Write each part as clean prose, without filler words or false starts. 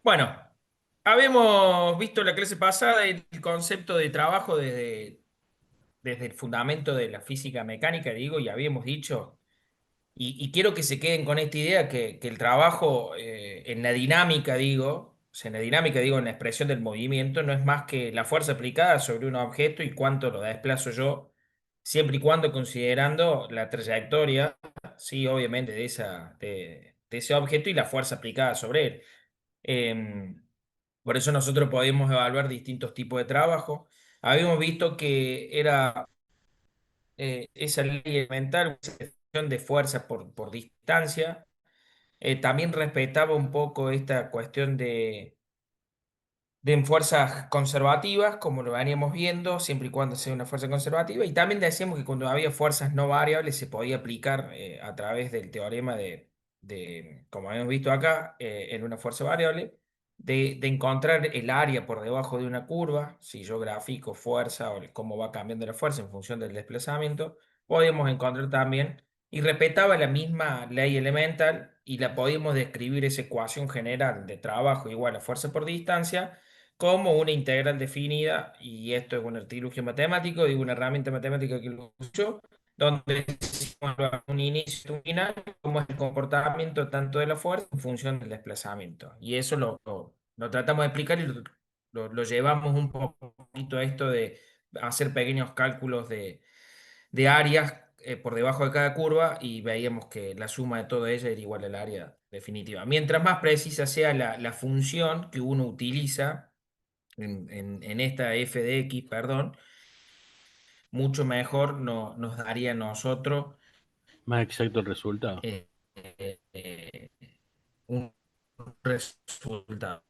Bueno, habíamos visto la clase pasada el concepto de trabajo desde el fundamento de la física mecánica, digo, y habíamos dicho, y quiero que se queden con esta idea que el trabajo en la dinámica, digo, o sea, en la dinámica, digo, en la expresión del movimiento, no es más que la fuerza aplicada sobre un objeto y cuánto lo desplazo yo, siempre y cuando considerando la trayectoria, sí, obviamente, de ese objeto y la fuerza aplicada sobre él. Em, por eso nosotros podemos evaluar distintos tipos de trabajo. Habíamos visto que era esa ley elemental, esa definición de fuerza por distancia. También respetaba un poco esta cuestión de fuerzas conservativas, como lo veníamos viendo, siempre y cuando sea una fuerza conservativa. Y también decíamos que cuando había fuerzas no variables se podía aplicar a través del teorema como habíamos visto acá, en una fuerza variable, de encontrar el área por debajo de una curva. Si yo grafico fuerza o cómo va cambiando la fuerza en función del desplazamiento, podíamos encontrar también, y respetaba la misma ley elemental, y la podíamos describir esa ecuación general de trabajo igual a fuerza por distancia como una integral definida, y esto es un artilugio matemático, digo, una herramienta matemática que lo uso, donde decimos un inicio y un final, como es el comportamiento tanto de la fuerza en función del desplazamiento. Y eso lo tratamos de explicar y lo llevamos un poquito a esto de hacer pequeños cálculos de áreas por debajo de cada curva, y veíamos que la suma de todo ello era igual al área definitiva. Mientras más precisa sea la función que uno utiliza, en esta f de x, perdón, mucho mejor nos daría a nosotros Más exacto el resultado. eh, eh, un resultado.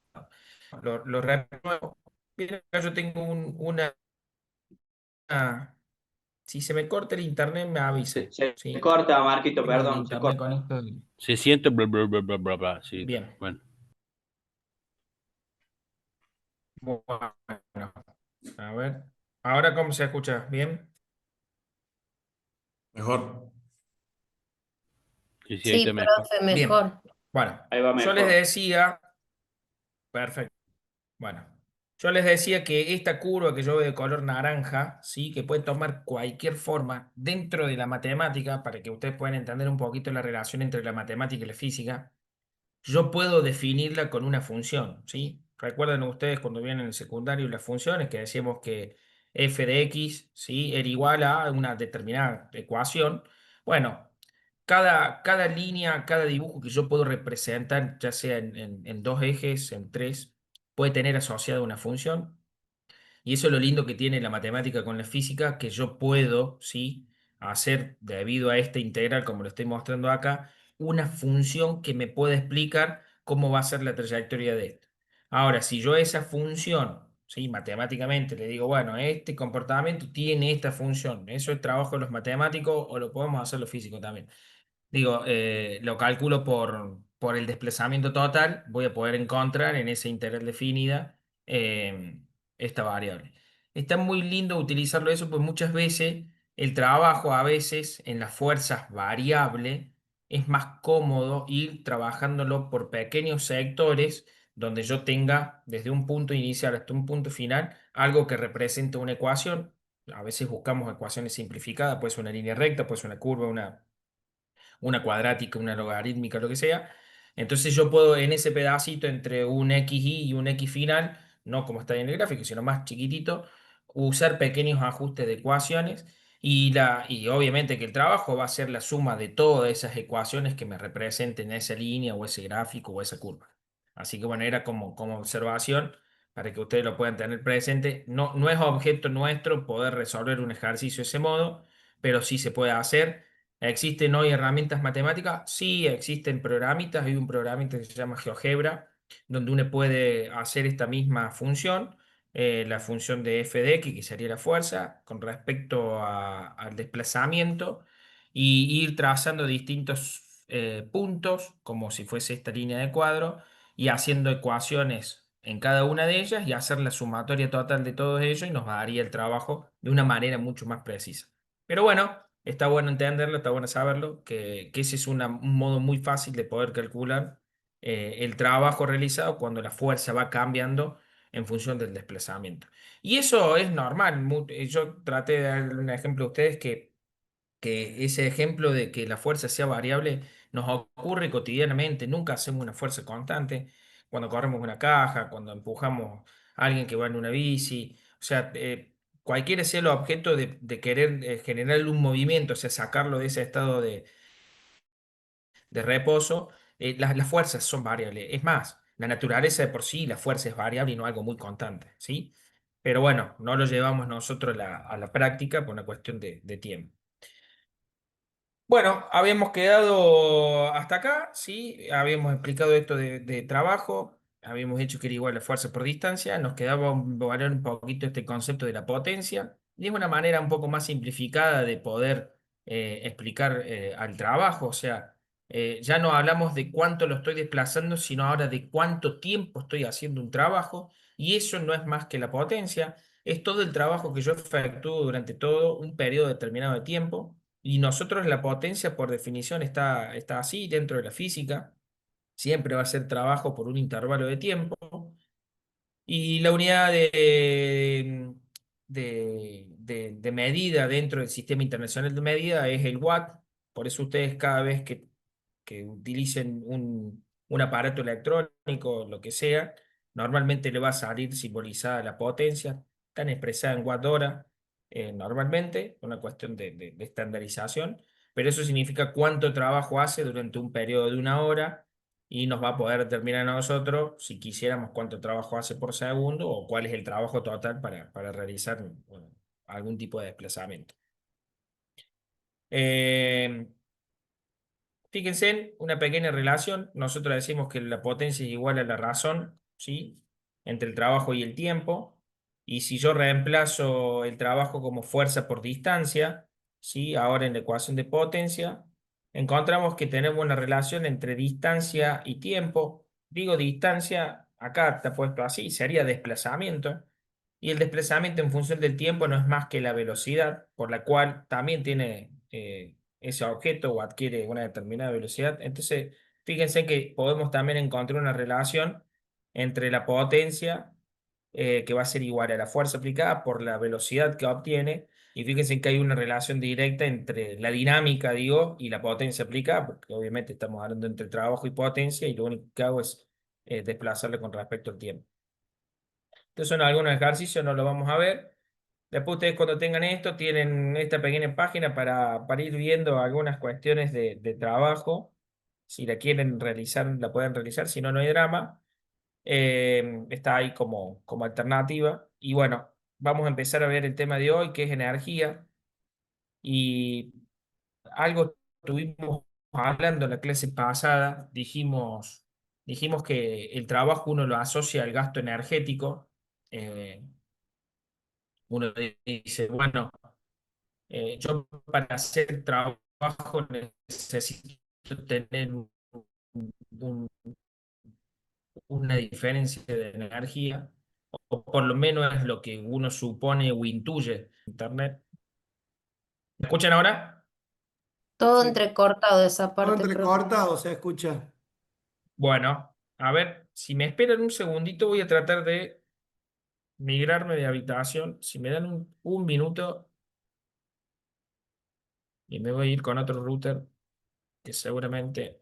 Lo renuevo. Mira, acá yo tengo si se me corta el internet, me Se, avisan, se ¿sí? corta, Marquito, Tengo el perdón, se internet corta. con esto. Se siente bla, bla, bla, bla, bla, bla. Sí, Bien. bueno. Bueno, a ver. ¿Ahora cómo se escucha? ¿Bien? Mejor. Sí, sí, ahí está Sí, mejor. profe, Bien. mejor. Bueno, Ahí va yo les mejor. decía, perfecto. Bueno, yo les decía que esta curva que yo veo de color naranja, ¿sí? Que puede tomar cualquier forma dentro de la matemática, para que ustedes puedan entender un poquito la relación entre la matemática y la física, yo puedo definirla con una función, ¿sí? Recuerden ustedes cuando vienen en el secundario las funciones que decíamos que f de x, ¿sí? Era igual a una determinada ecuación. Bueno, cada línea, cada dibujo que yo puedo representar, ya sea en dos ejes, en tres, puede tener asociada una función. Y eso es lo lindo que tiene la matemática con la física, que yo puedo, ¿sí? Hacer, debido a esta integral, como lo estoy mostrando acá, una función que me pueda explicar cómo va a ser la trayectoria de esto. Ahora, si yo a esa función, ¿sí? Matemáticamente le digo, bueno, este comportamiento tiene esta función, eso es trabajo de los matemáticos o lo podemos hacer los físicos también. Digo, lo calculo por el desplazamiento total, voy a poder encontrar en esa integral definida eh, esta variable. Está muy lindo utilizarlo eso, pues muchas veces el trabajo, a veces en las fuerzas variable, es más cómodo ir trabajándolo por pequeños sectores, donde yo tenga desde un punto inicial hasta un punto final algo que represente una ecuación. A veces buscamos ecuaciones simplificadas, puede ser una línea recta, puede ser una curva, una cuadrática, una logarítmica, lo que sea. Entonces yo puedo en ese pedacito entre un xy y un x final, no como está en el gráfico, sino más chiquitito, usar pequeños ajustes de ecuaciones, y obviamente que el trabajo va a ser la suma de todas esas ecuaciones que me representen esa línea o ese gráfico o esa curva. Así que bueno, era como observación para que ustedes lo puedan tener presente. No, no es objeto nuestro poder resolver un ejercicio de ese modo, pero sí se puede hacer. ¿Existen hoy herramientas matemáticas? Sí, existen programitas. Hay un programita que se llama GeoGebra, donde uno puede hacer esta misma función, la función de f de x, que sería la fuerza, con respecto al desplazamiento, y ir trazando distintos puntos, como si fuese esta línea de cuadro, y haciendo ecuaciones en cada una de ellas y hacer la sumatoria total de todo ello, y nos daría el trabajo de una manera mucho más precisa. Pero bueno. Está bueno entenderlo, está bueno saberlo, que ese es un modo muy fácil de poder calcular el trabajo realizado cuando la fuerza va cambiando en función del desplazamiento. Y eso es normal. Yo traté de dar un ejemplo a ustedes que ese ejemplo de que la fuerza sea variable nos ocurre cotidianamente, nunca hacemos una fuerza constante, cuando corremos una caja, cuando empujamos a alguien que va en una bici, o sea, cualquiera sea el objeto de querer generar un movimiento, o sea, sacarlo de ese estado de reposo, las fuerzas son variables. Es más, la naturaleza de por sí, la fuerza es variable y no algo muy constante, ¿sí? Pero bueno, no lo llevamos nosotros a la práctica por una cuestión de tiempo. Bueno, habíamos quedado hasta acá, sí, habíamos explicado esto de trabajo, habíamos dicho que era igual la fuerza por distancia, nos quedaba valorar un poquito este concepto de la potencia, y es una manera un poco más simplificada de poder explicar al trabajo, o sea, ya no hablamos de cuánto lo estoy desplazando, sino ahora de cuánto tiempo estoy haciendo un trabajo, y eso no es más que la potencia, es todo el trabajo que yo efectúo durante todo un periodo determinado de tiempo y nosotros la potencia, por definición, está así dentro de la física. Siempre va a ser trabajo por un intervalo de tiempo. Y la unidad de medida dentro del Sistema Internacional de Medida es el watt. Por eso ustedes cada vez que utilicen un aparato electrónico, lo que sea, normalmente le va a salir simbolizada la potencia, tan expresada en watt hora, normalmente, una cuestión de estandarización, pero eso significa cuánto trabajo hace durante un periodo de una hora y nos va a poder determinar a nosotros si quisiéramos cuánto trabajo hace por segundo o cuál es el trabajo total para realizar bueno, algún tipo de desplazamiento. Eh, Fíjense en una pequeña relación. Nosotros decimos que la potencia es igual a la razón, ¿sí? Entre el trabajo y el tiempo. Y si yo reemplazo el trabajo como fuerza por distancia, ¿sí? Ahora en la ecuación de potencia, encontramos que tenemos una relación entre distancia y tiempo. Digo distancia, acá está puesto así, sería desplazamiento. Y el desplazamiento en función del tiempo no es más que la velocidad, por la cual también tiene ese objeto o adquiere una determinada velocidad. Entonces, fíjense que podemos también encontrar una relación entre la potencia, que va a ser igual a la fuerza aplicada por la velocidad que obtiene. Y fíjense que hay una relación directa entre la dinámica, digo, y la potencia aplicada, porque obviamente estamos hablando entre trabajo y potencia, y lo único que hago es desplazarle con respecto al tiempo. Estos son algunos ejercicios, no lo vamos a ver. Después ustedes cuando tengan esto, tienen esta pequeña página para ir viendo algunas cuestiones de trabajo. Si la quieren realizar, la pueden realizar, si no, no hay drama. Está ahí como alternativa. Y bueno, vamos a empezar a ver el tema de hoy, que es energía. Y algo estuvimos hablando en la clase pasada, dijimos que el trabajo uno lo asocia al gasto energético. Eh, Uno dice, bueno, yo para hacer trabajo necesito tener un- una diferencia de energía, o por lo menos es lo que uno supone o intuye en Internet. ¿Me escuchan ahora? Todo Sí, entrecortado esa todo parte, profe. entrecortado se escucha. Bueno, a ver, si me esperan un segundito, voy a tratar de migrarme de habitación. Si me dan un minuto y me voy a ir con otro router que seguramente...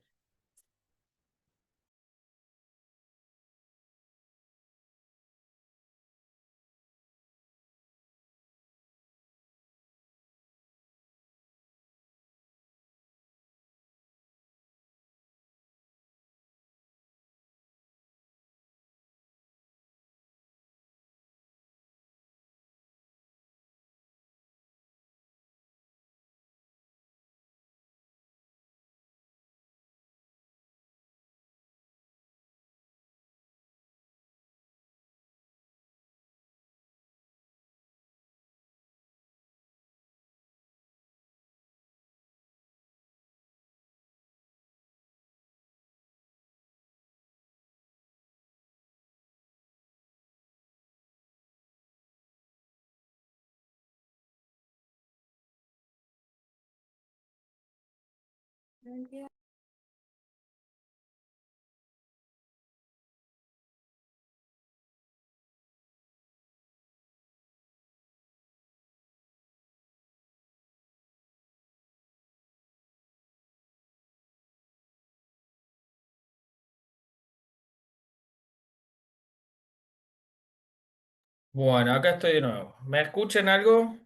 Bueno, acá estoy de nuevo. ¿Me escuchan algo?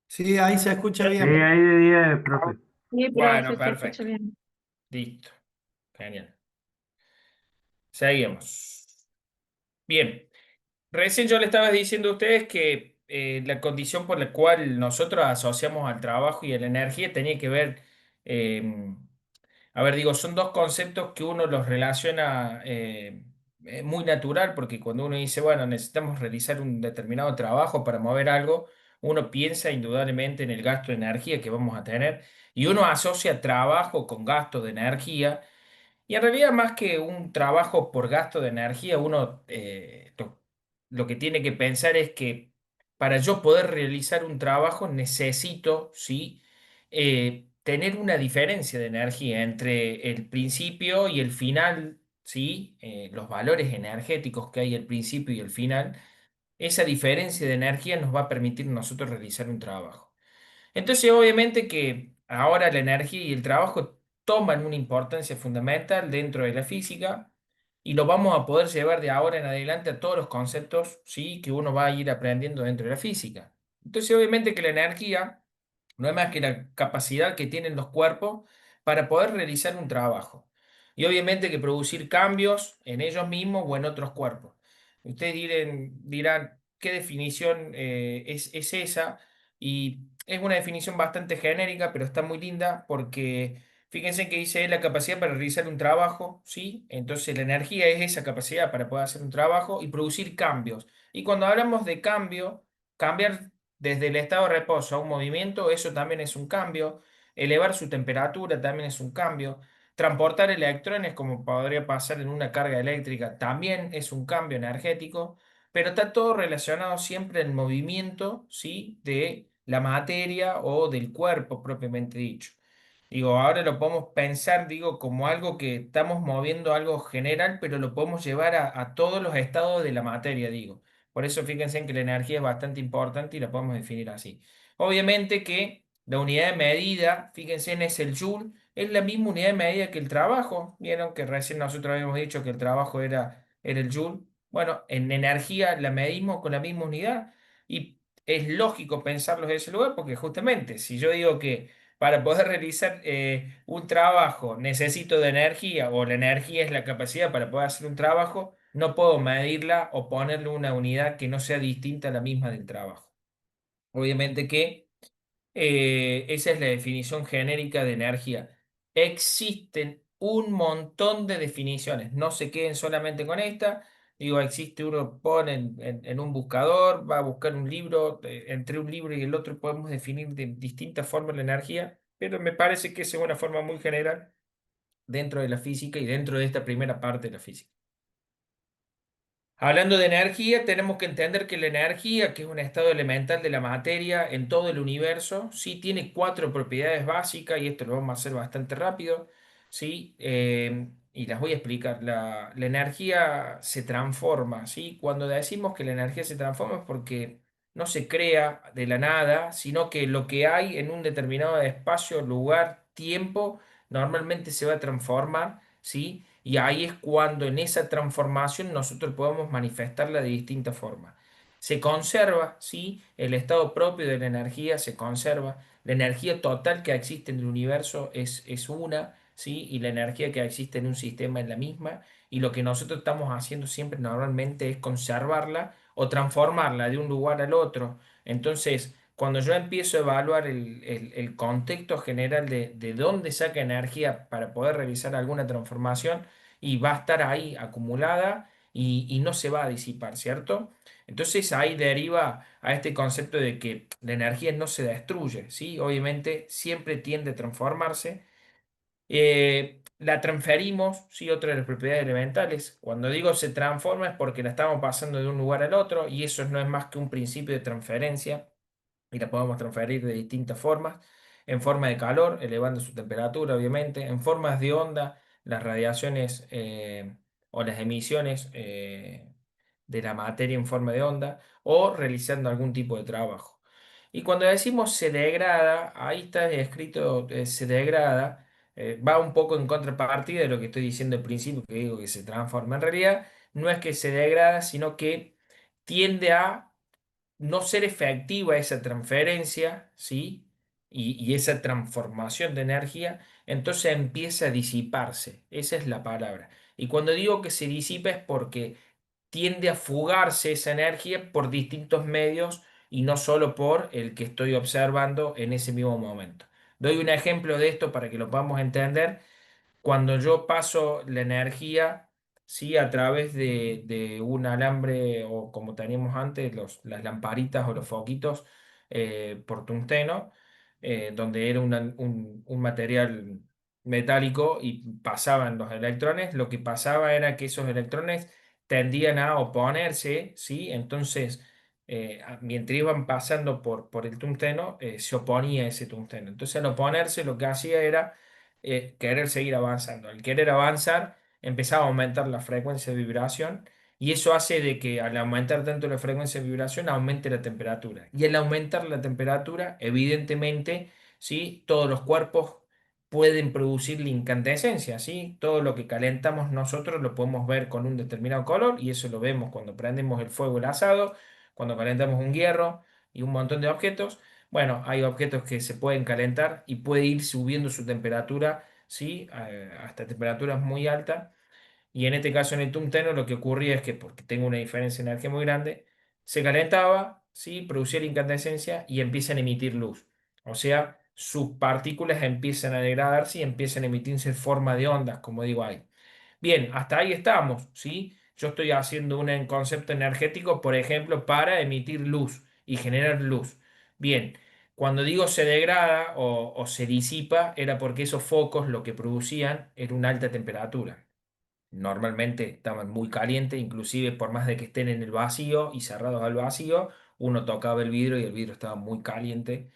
Sí, ahí se escucha Sí, bien. ahí de 10, profe. Sí, Bueno, profe, se escucha perfecto. bien. Listo. Genial. Seguimos. Bien. Recién yo le estaba diciendo a ustedes que la condición por la cual nosotros asociamos al trabajo y a la energía tenía que ver, eh, a ver, digo, son dos conceptos que uno los relaciona muy natural, porque cuando uno dice, bueno, necesitamos realizar un determinado trabajo para mover algo, uno piensa indudablemente en el gasto de energía que vamos a tener y uno asocia trabajo con gasto de energía. Y en realidad, más que un trabajo por gasto de energía, uno lo que tiene que pensar es que para yo poder realizar un trabajo necesito, ¿sí? Tener una diferencia de energía entre el principio y el final, ¿sí? Los valores energéticos que hay al principio y el final. Esa diferencia de energía nos va a permitir nosotros realizar un trabajo. Entonces, obviamente que ahora la energía y el trabajo toman una importancia fundamental dentro de la física y lo vamos a poder llevar de ahora en adelante a todos los conceptos, ¿sí? Que uno va a ir aprendiendo dentro de la física. Entonces, obviamente que la energía no es más que la capacidad que tienen los cuerpos para poder realizar un trabajo. Y obviamente que producir cambios en ellos mismos o en otros cuerpos. Ustedes dirán, ¿qué definición es esa? Y es una definición bastante genérica, pero está muy linda porque fíjense que dice es la capacidad para realizar un trabajo, ¿sí? Entonces la energía es esa capacidad para poder hacer un trabajo y producir cambios. Y cuando hablamos de cambio, cambiar desde el estado de reposo a un movimiento, eso también es un cambio. Elevar su temperatura también es un cambio. Transportar electrones, como podría pasar en una carga eléctrica, también es un cambio energético, pero está todo relacionado siempre en movimiento, ¿sí? De la materia o del cuerpo propiamente dicho. Digo, ahora lo podemos pensar, digo, como algo que estamos moviendo algo general, pero lo podemos llevar a todos los estados de la materia, digo. Por eso fíjense en que la energía es bastante importante y la podemos definir así. Obviamente que la unidad de medida, fíjense en es el joule, es la misma unidad de medida que el trabajo. Vieron que recién nosotros habíamos dicho que el trabajo era el joule. Bueno, en energía la medimos con la misma unidad y es lógico pensarlo desde ese lugar porque justamente si yo digo que para poder realizar un trabajo necesito de energía o la energía es la capacidad para poder hacer un trabajo, no puedo medirla o ponerle una unidad que no sea distinta a la misma del trabajo. Obviamente que esa es la definición genérica de energía. Existen un montón de definiciones, no se queden solamente con esta. Digo, existe, uno pone en un buscador, va a buscar un libro, entre un libro y el otro podemos definir de distintas formas la energía, pero me parece que esa es una forma muy general dentro de la física y dentro de esta primera parte de la física. Hablando de energía, tenemos que entender que la energía, que es un estado elemental de la materia en todo el universo, sí tiene cuatro propiedades básicas, y esto lo vamos a hacer bastante rápido, ¿sí? Y las voy a explicar. La energía se transforma, ¿sí? Cuando decimos que la energía se transforma es porque no se crea de la nada, sino que lo que hay en un determinado espacio, lugar, tiempo, normalmente se va a transformar, ¿sí? Y ahí es cuando en esa transformación nosotros podemos manifestarla de distintas formas. Se conserva, ¿sí? El estado propio de la energía se conserva. La energía total que existe en el universo es una, ¿sí? Y la energía que existe en un sistema es la misma. Y lo que nosotros estamos haciendo siempre normalmente es conservarla o transformarla de un lugar al otro. Entonces, cuando yo empiezo a evaluar el contexto general de dónde saca energía para poder realizar alguna transformación, y va a estar ahí acumulada y no se va a disipar, ¿cierto? Entonces ahí deriva a este concepto de que la energía no se destruye, ¿sí? Obviamente siempre tiende a transformarse. La transferimos, ¿sí? Otra de las propiedades elementales. Cuando digo se transforma es porque la estamos pasando de un lugar al otro y eso no es más que un principio de transferencia y la podemos transferir de distintas formas, en forma de calor, elevando su temperatura, obviamente, en formas de onda, las radiaciones o las emisiones de la materia en forma de onda, o realizando algún tipo de trabajo. Y cuando decimos se degrada, ahí está escrito se degrada, va un poco en contrapartida de lo que estoy diciendo al principio, que digo que se transforma. En realidad, no es que se degrada, sino que tiende a no ser efectiva esa transferencia, ¿sí? Y esa transformación de energía, entonces empieza a disiparse. Esa es la palabra. Y cuando digo que se disipa es porque tiende a fugarse esa energía por distintos medios y no solo por el que estoy observando en ese mismo momento. Doy un ejemplo de esto para que lo podamos entender. Cuando yo paso la energía, ¿sí? A través de un alambre o como teníamos antes, las lamparitas o los foquitos por tungsteno, donde era un material metálico y pasaban los electrones, lo que pasaba era que esos electrones tendían a oponerse, ¿sí? Entonces, mientras iban pasando por el tungsteno, se oponía ese tungsteno. Entonces, al oponerse, lo que hacía era querer seguir avanzando. Al querer avanzar, empezaba a aumentar la frecuencia de vibración y eso hace de que al aumentar tanto la frecuencia de vibración aumente la temperatura. Y al aumentar la temperatura, evidentemente, ¿sí? Todos los cuerpos pueden producir la incandescencia, ¿sí? Todo lo que calentamos nosotros lo podemos ver con un determinado color y eso lo vemos cuando prendemos el fuego, el asado, cuando calentamos un hierro y un montón de objetos. Bueno, hay objetos que se pueden calentar y puede ir subiendo su temperatura, ¿sí? Hasta temperaturas muy altas. Y en este caso en el tungsteno lo que ocurría es que, porque tengo una diferencia de energía muy grande, se calentaba, ¿sí? Producía la incandescencia y empiezan a emitir luz. O sea, sus partículas empiezan a degradarse y empiezan a emitirse en forma de ondas, como digo ahí. Bien, hasta ahí estamos, ¿sí? Yo estoy haciendo un concepto energético, por ejemplo, para emitir luz y generar luz. Bien, cuando digo se degrada o se disipa, era porque esos focos lo que producían era una alta temperatura. Normalmente estaban muy calientes, inclusive por más de que estén en el vacío y cerrados al vacío, uno tocaba el vidrio y el vidrio estaba muy caliente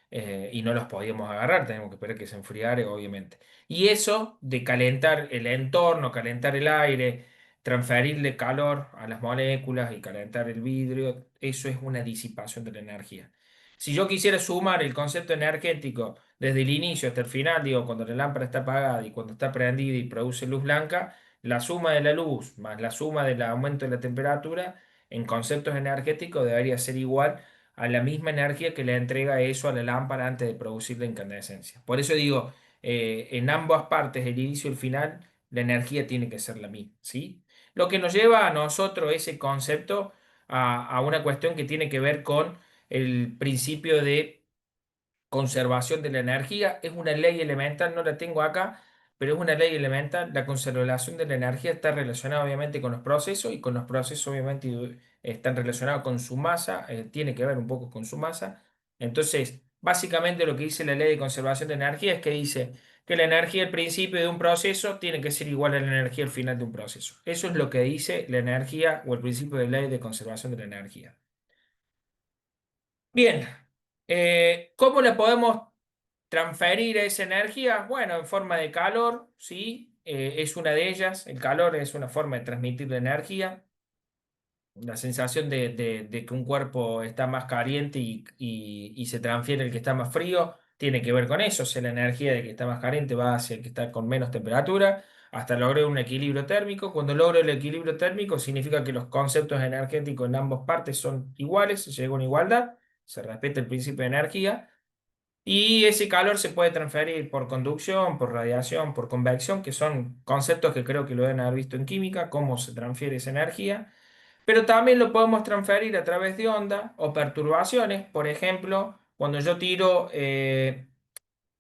y no los podíamos agarrar, teníamos que esperar que se enfriara, obviamente. Y eso de calentar el entorno, calentar el aire, transferirle calor a las moléculas y calentar el vidrio, eso es una disipación de la energía. Si yo quisiera sumar el concepto energético desde el inicio hasta el final, digo, cuando la lámpara está apagada y cuando está prendida y produce luz blanca, la suma de la luz más la suma del aumento de la temperatura en conceptos energéticos debería ser igual a la misma energía que le entrega eso a la lámpara antes de producir la incandescencia. Por eso digo, en ambas partes, el inicio y el final, la energía tiene que ser la misma, ¿sí? Lo que nos lleva a nosotros ese concepto a una cuestión que tiene que ver con el principio de conservación de la energía. Es una ley elemental, no la tengo acá, pero es una ley elemental. La conservación de la energía está relacionada obviamente con los procesos y con los procesos obviamente están relacionados con su masa, tiene que ver un poco con su masa. Entonces, básicamente lo que dice la ley de conservación de energía es que dice que la energía al principio de un proceso tiene que ser igual a la energía al final de un proceso. Eso es lo que dice la energía o el principio de ley de conservación de la energía. Bien, ¿cómo le podemos transferir esa energía? Bueno, en forma de calor, ¿sí? Es una de ellas. El calor es una forma de transmitir la energía. La sensación de que un cuerpo está más caliente y se transfiere el que está más frío tiene que ver con eso. O sea, la energía de que está más caliente va hacia el que está con menos temperatura hasta lograr un equilibrio térmico. Cuando logro el equilibrio térmico significa que los conceptos energéticos en ambas partes son iguales, se llega a una igualdad, se respeta el principio de energía. Y ese calor se puede transferir por conducción, por radiación, por convección, que son conceptos que creo que lo deben haber visto en química, cómo se transfiere esa energía. Pero también lo podemos transferir a través de onda o perturbaciones. Por ejemplo, cuando yo tiro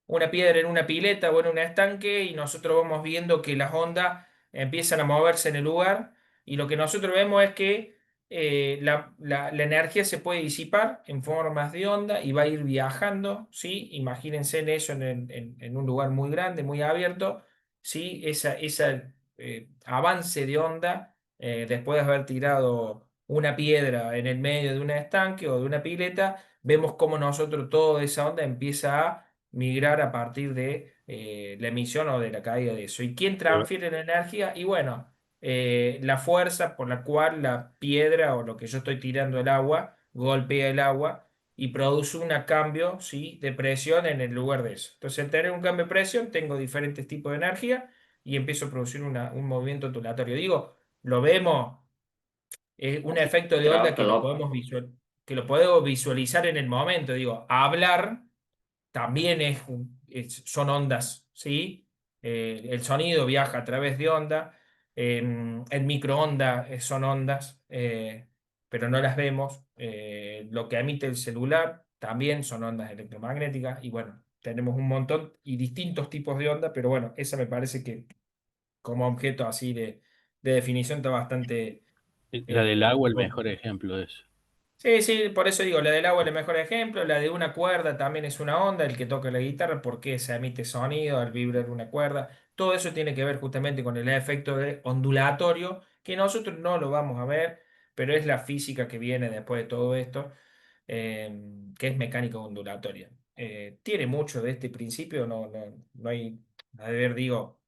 una piedra en una pileta o en un estanque y nosotros vamos viendo que las ondas empiezan a moverse en el lugar y lo que nosotros vemos es que la energía se puede disipar en formas de onda y va a ir viajando, ¿sí? Imagínense en eso en un lugar muy grande, muy abierto, ¿sí? Esa avance de onda después de haber tirado una piedra en el medio de un estanque o de una pileta, vemos cómo nosotros toda esa onda empieza a migrar a partir de la emisión o de la caída de eso. ¿Y quién Pero, transfiere la energía? Y bueno, la fuerza por la cual la piedra o lo que yo estoy tirando el agua golpea el agua y produce un cambio, ¿sí? De presión en el lugar de eso. Entonces, al tener un cambio de presión, tengo diferentes tipos de energía y empiezo a producir un movimiento ondulatorio. Digo, lo vemos, un efecto de onda que que lo podemos visualizar en el momento. Digo, hablar también son ondas, ¿sí? El sonido viaja a través de onda, el microondas son ondas, pero no las vemos. Lo que emite el celular también son ondas electromagnéticas y bueno, tenemos un montón y distintos tipos de ondas, pero bueno, esa me parece que como objeto así de definición está bastante... La del agua, el bueno. mejor ejemplo de eso. Sí, sí, por eso digo, la del agua es el mejor ejemplo, la de una cuerda también es una onda, el que toca la guitarra, porque se emite sonido al vibrar una cuerda, todo eso tiene que ver justamente con el efecto de ondulatorio, que nosotros no lo vamos a ver, pero es la física que viene después de todo esto, que es mecánica ondulatoria. Tiene mucho de este principio, no hay, a ver, digo,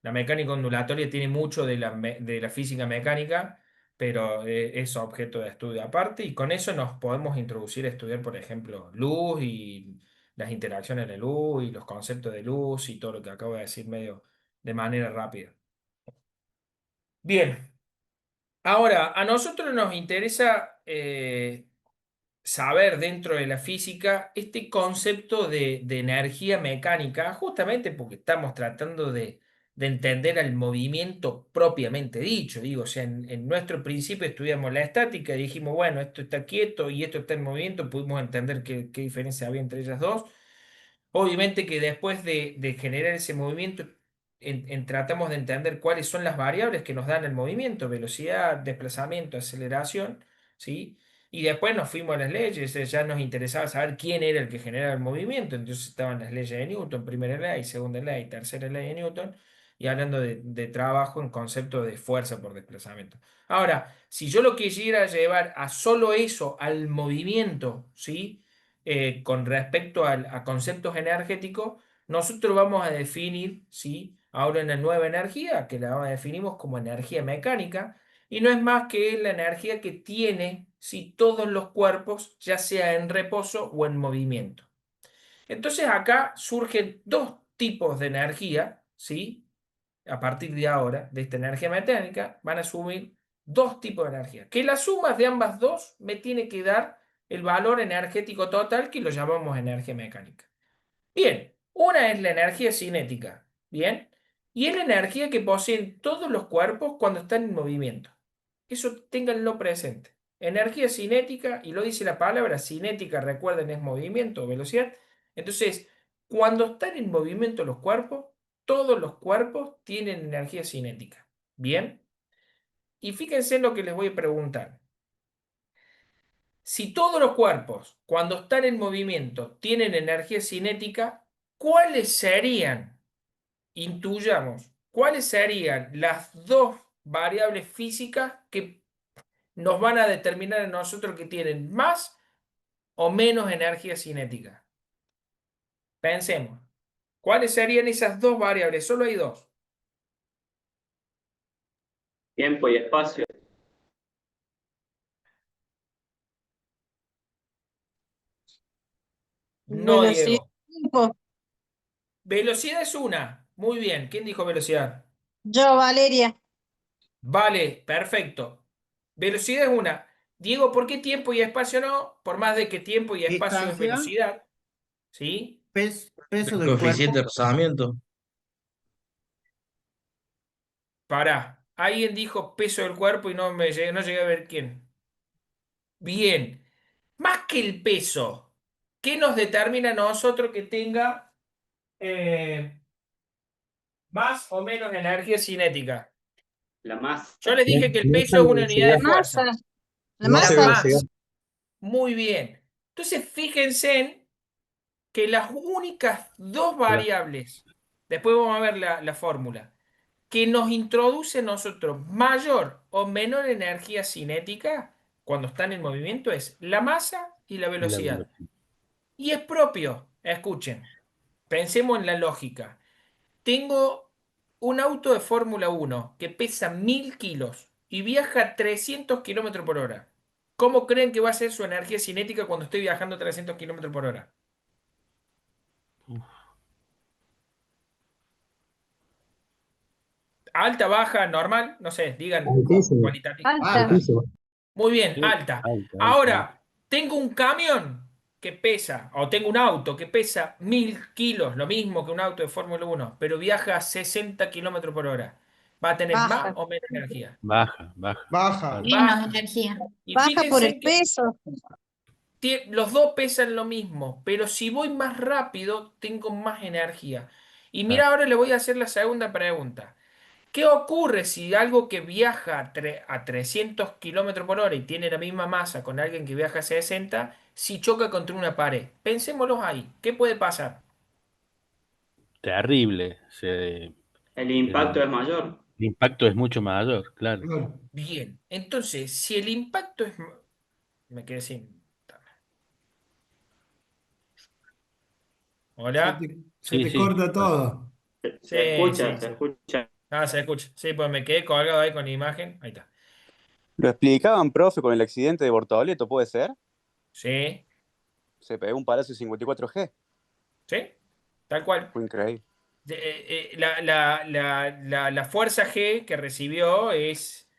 la mecánica ondulatoria tiene mucho de la física mecánica, pero es objeto de estudio aparte y con eso nos podemos introducir a estudiar, por ejemplo, luz y las interacciones de luz y los conceptos de luz y todo lo que acabo de decir medio de manera rápida. Bien, ahora a nosotros nos interesa saber dentro de la física este concepto de energía mecánica, justamente porque estamos tratando de entender al movimiento propiamente dicho. Digo, o sea, en nuestro principio estudiamos la estática y dijimos, bueno, esto está quieto y esto está en movimiento, pudimos entender qué diferencia había entre ellas dos. Obviamente que después de generar ese movimiento, tratamos de entender cuáles son las variables que nos dan el movimiento, velocidad, desplazamiento, aceleración, ¿sí? Y después nos fuimos a las leyes, ya nos interesaba saber quién era el que generaba el movimiento, entonces estaban las leyes de Newton, primera ley, segunda ley, tercera ley de Newton, y hablando de trabajo en concepto de fuerza por desplazamiento. Ahora, si yo lo quisiera llevar a solo eso, al movimiento, ¿sí? Con respecto a conceptos energéticos, nosotros vamos a definir, ¿sí? Ahora una nueva energía, que la definimos como energía mecánica, y no es más que la energía que tiene, ¿sí? Todos los cuerpos, ya sea en reposo o en movimiento. Entonces acá surgen dos tipos de energía, ¿sí? A partir de ahora, de esta energía mecánica, van a subir dos tipos de energía. Que la suma de ambas dos me tiene que dar el valor energético total que lo llamamos energía mecánica. Bien, una es la energía cinética, ¿bien? Y es la energía que poseen todos los cuerpos cuando están en movimiento. Eso ténganlo presente. Energía cinética, y lo dice la palabra cinética, recuerden, es movimiento o velocidad. Entonces, cuando están en movimiento los cuerpos, todos los cuerpos tienen energía cinética. ¿Bien? Y fíjense en lo que les voy a preguntar. Si todos los cuerpos, cuando están en movimiento, tienen energía cinética, ¿cuáles serían, intuyamos, cuáles serían las dos variables físicas que nos van a determinar a nosotros que tienen más o menos energía cinética? Pensemos, ¿cuáles serían esas dos variables? Solo hay dos. Tiempo y espacio. No, Velocidad, Diego. tiempo. Velocidad es una. Muy bien. ¿Quién dijo velocidad? Yo, Valeria. Vale, perfecto. Velocidad es una. Diego, ¿por qué tiempo y espacio no? Por más de que tiempo y espacio es Distancia, velocidad, ¿sí? peso del Coeficiente de cuerpo. rozamiento. Pará. Alguien dijo peso del cuerpo y no llegué a ver quién. Bien. Más que el peso, ¿qué nos determina a nosotros que tenga eh, más o menos energía cinética? La masa. Yo les dije que el peso Masa es y una unidad La de velocidad. masa. fuerza. La La Masa y masa. velocidad. masa. Muy bien. Entonces, fíjense en que las únicas dos Hola. variables, después vamos a ver la fórmula, que nos introduce a nosotros mayor o menor energía cinética cuando están en movimiento es la masa y la Y la velocidad. velocidad. Y es propio, escuchen, pensemos en la lógica. Tengo un auto de Fórmula 1 que pesa 1000 kilos y viaja a 300 kilómetros por hora. ¿Cómo creen que va a ser su energía cinética cuando estoy viajando a 300 kilómetros por hora? alta, baja, normal, no sé, digan Altísimo, cualitativo. Alta. altísimo. Muy bien, Sí, alta. alta, alta. Ahora, tengo un camión que pesa, o tengo un auto que pesa 1000 kilos, lo mismo que un auto de Fórmula 1, pero viaja a 60 kilómetros por hora. ¿Va a tener más Baja. o menos energía? Baja, baja. Baja. Claro. Menos Baja. energía. Y Baja por el fíjense que peso. los dos pesan lo mismo, pero si voy más rápido, tengo más energía. Y mira, Claro. ahora le voy a hacer la segunda pregunta. ¿Qué ocurre si algo que viaja a 300 kilómetros por hora y tiene la misma masa con alguien que viaja a 60, si choca contra una pared? Pensémoslo ahí. ¿Qué puede pasar? Terrible. El impacto El, es mayor. el impacto es mucho mayor, claro. Claro. Bien, entonces, si el impacto es... Me quedé sin... Se ¿Hola? te, se Sí, te sí. corta todo. Se Sí, escucha, sí, se sí. escucha. Ah, se escucha. Sí, pues me quedé colgado ahí con la imagen. Ahí está. Lo explicaban, profe, con el accidente de Bortoleto, ¿puede ser? Sí, Se pegó un Palacio 54G. sí, tal cual. Fue increíble. La fuerza G que recibió es,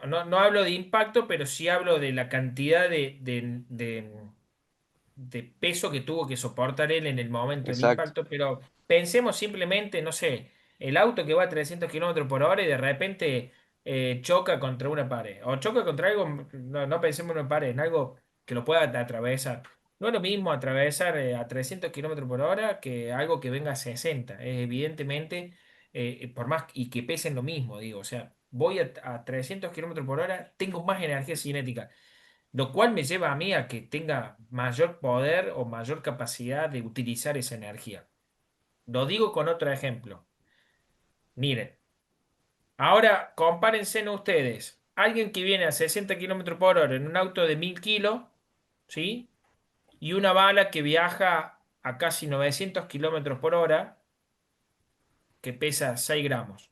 no hablo de impacto, pero sí hablo de la cantidad de peso que tuvo que soportar él en el momento del Exacto. impacto, pero pensemos simplemente, no sé, el auto que va a 300 kilómetros por hora y de repente choca contra una pared, o choca contra algo, no pensemos en una pared, en algo que lo pueda atravesar. No es lo mismo atravesar a 300 kilómetros por hora que algo que venga a 60. Evidentemente, por más y que pesen lo mismo, digo, o sea, voy a 300 kilómetros por hora, tengo más energía cinética. Lo cual me lleva a mí a que tenga mayor poder o mayor capacidad de utilizar esa energía. Lo digo con otro ejemplo. Miren, ahora compárense ustedes. Alguien que viene a 60 kilómetros por hora en un auto de 1000 kilos, ¿sí? Y una bala que viaja a casi 900 kilómetros por hora, que pesa 6 gramos.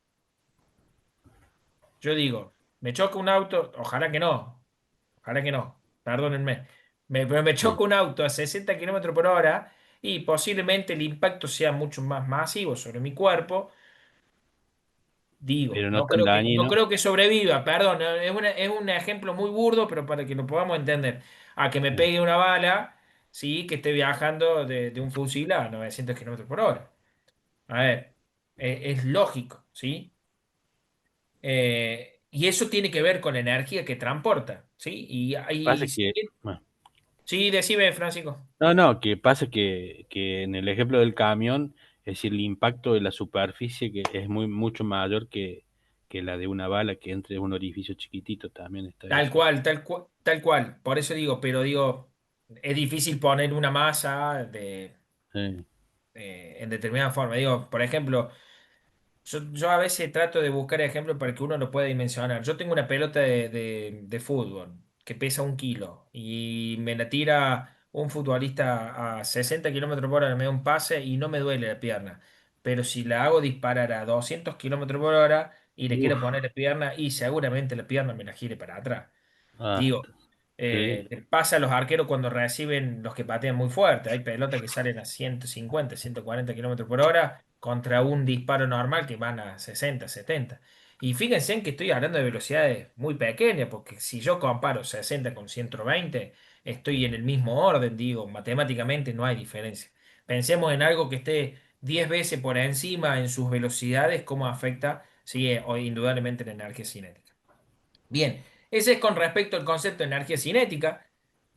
Yo digo, me choca un auto, ojalá que no, perdónenme. Pero me Sí. choca un auto a 60 kilómetros por hora y posiblemente el impacto sea mucho más masivo sobre mi cuerpo. Digo, Pero no tan no dañino. creo que sobreviva, perdón, es un ejemplo muy burdo, pero para que lo podamos entender. A que me Sí. pegue una bala, sí, que esté viajando de un fusil a 900 kilómetros por hora. A ver, es lógico, ¿sí? Y eso tiene que ver con la energía que transporta, ¿sí? Pasa que, bueno, Sí, decime, Francisco. no, no, que pasa que en el ejemplo del camión, es decir, el impacto de la superficie que es mucho mayor que la de una bala que entre en un orificio chiquitito, también está Tal eso. cual, tal cual, tal cual. Por eso digo, pero digo, es difícil poner una masa Sí, en determinada forma. Digo, por ejemplo, yo a veces trato de buscar ejemplos para que uno lo pueda dimensionar. Yo tengo una pelota de fútbol que pesa 1 kilo y me la tira un futbolista a 60 kilómetros por hora, me da un pase y no me duele la pierna. Pero si la hago disparar a 200 kilómetros por hora y le quiero uf, poner la pierna, y seguramente la pierna me la gire para atrás. Digo, basta. Sí, le pasa a los arqueros cuando reciben los que patean muy fuerte. Hay pelotas que salen a 150, 140 kilómetros por hora contra un disparo normal que van a 60, 70. Y fíjense en que estoy hablando de velocidades muy pequeñas, porque si yo comparo 60 con 120, estoy en el mismo orden, digo, matemáticamente no hay diferencia. Pensemos en algo que esté 10 veces por encima en sus velocidades, cómo afecta, sí, o indudablemente la energía cinética. Bien, ese es con respecto al concepto de energía cinética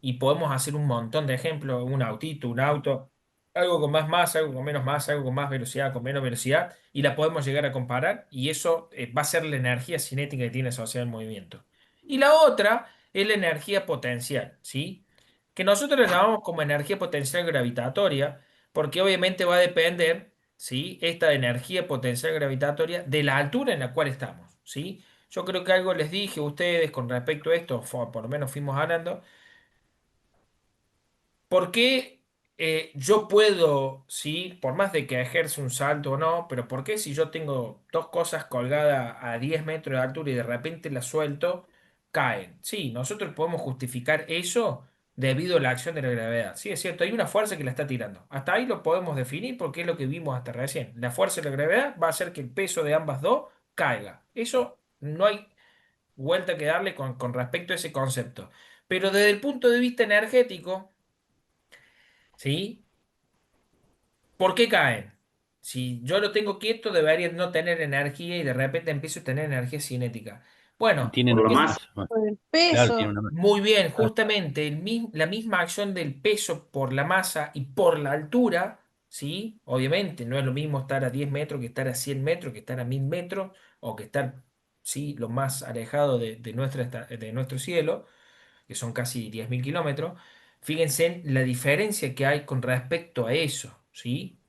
y podemos hacer un montón de ejemplos, un autito, un auto, algo con más masa, algo con menos masa, algo con más velocidad, con menos velocidad, y la podemos llegar a comparar y eso va a ser la energía cinética que tiene asociada al movimiento. Y la otra es la energía potencial, ¿sí? Que nosotros la llamamos como energía potencial gravitatoria porque obviamente va a depender, ¿sí? Esta energía potencial gravitatoria de la altura en la cual estamos, ¿sí? Yo creo que algo les dije a ustedes con respecto a esto, por lo menos fuimos hablando. ¿Por qué yo puedo, sí, por más de que ejerza un salto o no, pero por qué si yo tengo dos cosas colgadas a 10 metros de altura y de repente las suelto, caen? Sí, nosotros podemos justificar eso debido a la acción de la gravedad. Sí, es cierto, hay una fuerza que la está tirando. Hasta ahí lo podemos definir porque es lo que vimos hasta recién. La fuerza de la gravedad va a hacer que el peso de ambas dos caiga. Eso no hay vuelta que darle con respecto a ese concepto. Pero desde el punto de vista energético, ¿sí? ¿Por qué caen? Si yo lo tengo quieto, debería no tener energía y de repente empiezo a tener energía cinética. Bueno, Tienen Por lo una es más, masa. Por el Claro, tiene peso. una masa. muy bien, justamente la misma acción del peso por la masa y por la altura, ¿sí? Obviamente, no es lo mismo estar a 10 metros que estar a 100 metros, que estar a 1000 metros o que estar, ¿sí? Lo más alejado de nuestro cielo, que son casi 10.000 kilómetros. Fíjense en la diferencia que hay con respecto a eso, ¿sí?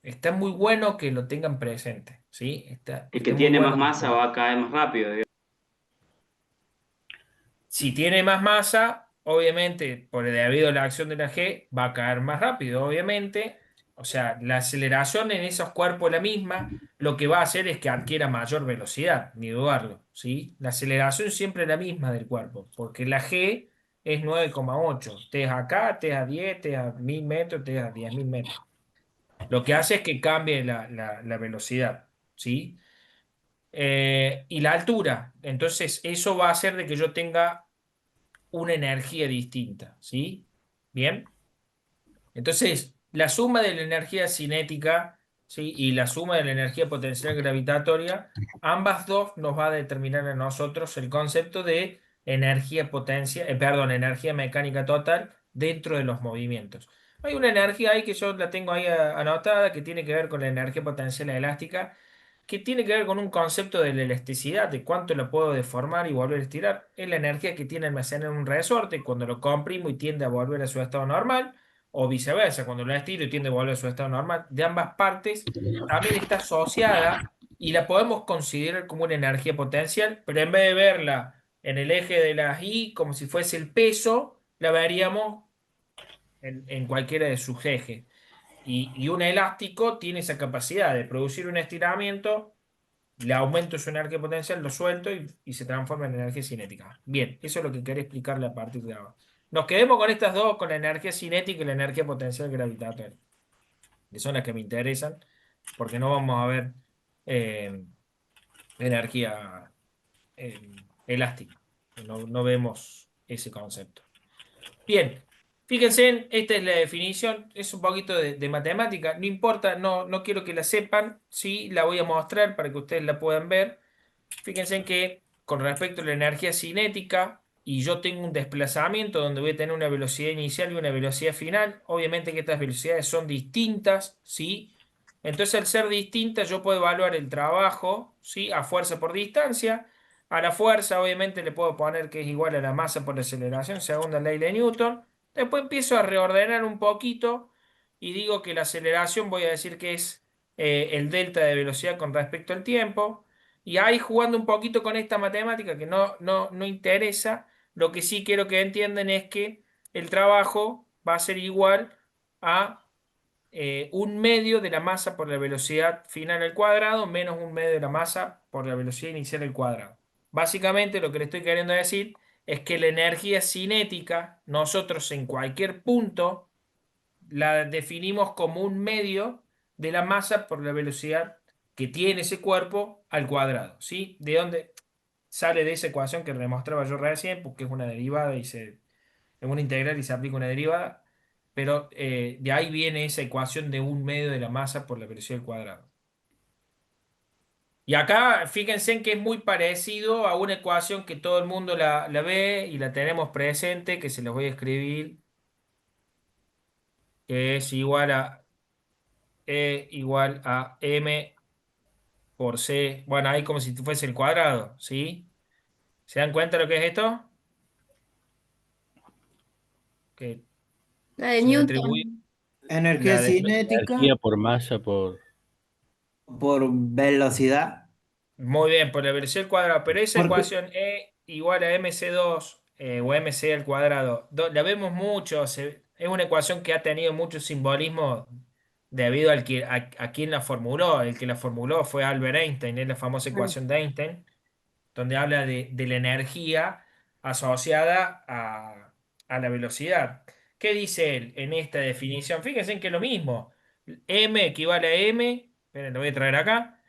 Está muy bueno que lo tengan presente, ¿sí? el que Está muy tiene más bueno. masa va a caer más rápido, digamos. Si tiene más masa, obviamente, debido a la acción de la G, va a caer más rápido, obviamente. O sea, la aceleración en esos cuerpos es la misma, lo que va a hacer es que adquiera mayor velocidad, ni dudarlo, ¿sí? La aceleración siempre es la misma del cuerpo, porque la G es 9,8. Estés acá, estés a 10, estés a 1000 metros, estés a 10.000 metros. Lo que hace es que cambie la velocidad, ¿sí? Y la altura. Entonces, eso va a hacer de que yo tenga una energía distinta, ¿sí? Bien. Entonces, la suma de la energía cinética, ¿sí? Y la suma de la energía potencial gravitatoria, ambas dos nos va a determinar a nosotros el concepto de energía mecánica total dentro de los movimientos. Hay una energía ahí que yo la tengo ahí anotada que tiene que ver con la energía potencial elástica, que tiene que ver con un concepto de la elasticidad, de cuánto lo puedo deformar y volver a estirar. Es la energía que tiene almacenada en un resorte cuando lo comprimo y tiende a volver a su estado normal, o viceversa, cuando lo estiro y tiende a volver a su estado normal. De ambas partes también está asociada y la podemos considerar como una energía potencial, pero en vez de verla en el eje de las Y como si fuese el peso, la veríamos en cualquiera de sus ejes. Y un elástico tiene esa capacidad de producir un estiramiento, le aumento su energía potencial, lo suelto y se transforma en energía cinética. Bien, eso es lo que quería explicarle a partir de ahora. Nos quedemos con estas dos, con la energía cinética y la energía potencial gravitatoria, que son las que me interesan, porque no vamos a ver eh, energía elástica. No vemos ese concepto. Bien, fíjense, esta es la definición, es un poquito de matemática, no importa, no quiero que la sepan, sí, la voy a mostrar para que ustedes la puedan ver. Fíjense en que con respecto a la energía cinética, y yo tengo un desplazamiento donde voy a tener una velocidad inicial y una velocidad final, obviamente que estas velocidades son distintas, ¿sí? Entonces al ser distintas yo puedo evaluar el trabajo, ¿sí? A fuerza por distancia. A la fuerza obviamente le puedo poner que es igual a la masa por la aceleración, segunda ley de Newton. Después empiezo a reordenar un poquito y digo que la aceleración voy a decir que es el delta de velocidad con respecto al tiempo. Y ahí jugando un poquito con esta matemática que no interesa, lo que sí quiero que entiendan es que el trabajo va a ser igual a un medio de la masa por la velocidad final al cuadrado menos un medio de la masa por la velocidad inicial al cuadrado. Básicamente lo que le estoy queriendo decir es que la energía cinética, nosotros en cualquier punto la definimos como un medio de la masa por la velocidad que tiene ese cuerpo al cuadrado, ¿sí? ¿De dónde sale de esa ecuación que demostraba yo recién? Porque es una derivada es una integral y se aplica una derivada, pero de ahí viene esa ecuación de un medio de la masa por la velocidad al cuadrado. Y acá fíjense en que es muy parecido a una ecuación que todo el mundo la ve y la tenemos presente, que se los voy a escribir, que es igual a E igual a M por C. Bueno, ahí como si fuese el cuadrado, ¿sí? ¿Se dan cuenta lo que es esto? Que La de si le atribuye Newton. Energía la de... Energía cinética por masa por... por velocidad. Muy bien, por la velocidad al cuadrado, pero esa Porque, ecuación E igual a MC2 o MC al cuadrado, la vemos mucho, es una ecuación que ha tenido mucho simbolismo debido a quien la formuló. El que la formuló fue Albert Einstein, es la famosa Ah, ecuación de Einstein, donde habla de la energía asociada a la velocidad. ¿Qué dice él en esta definición? Fíjense en que es lo mismo. M equivale a M, esperen, lo voy a traer acá.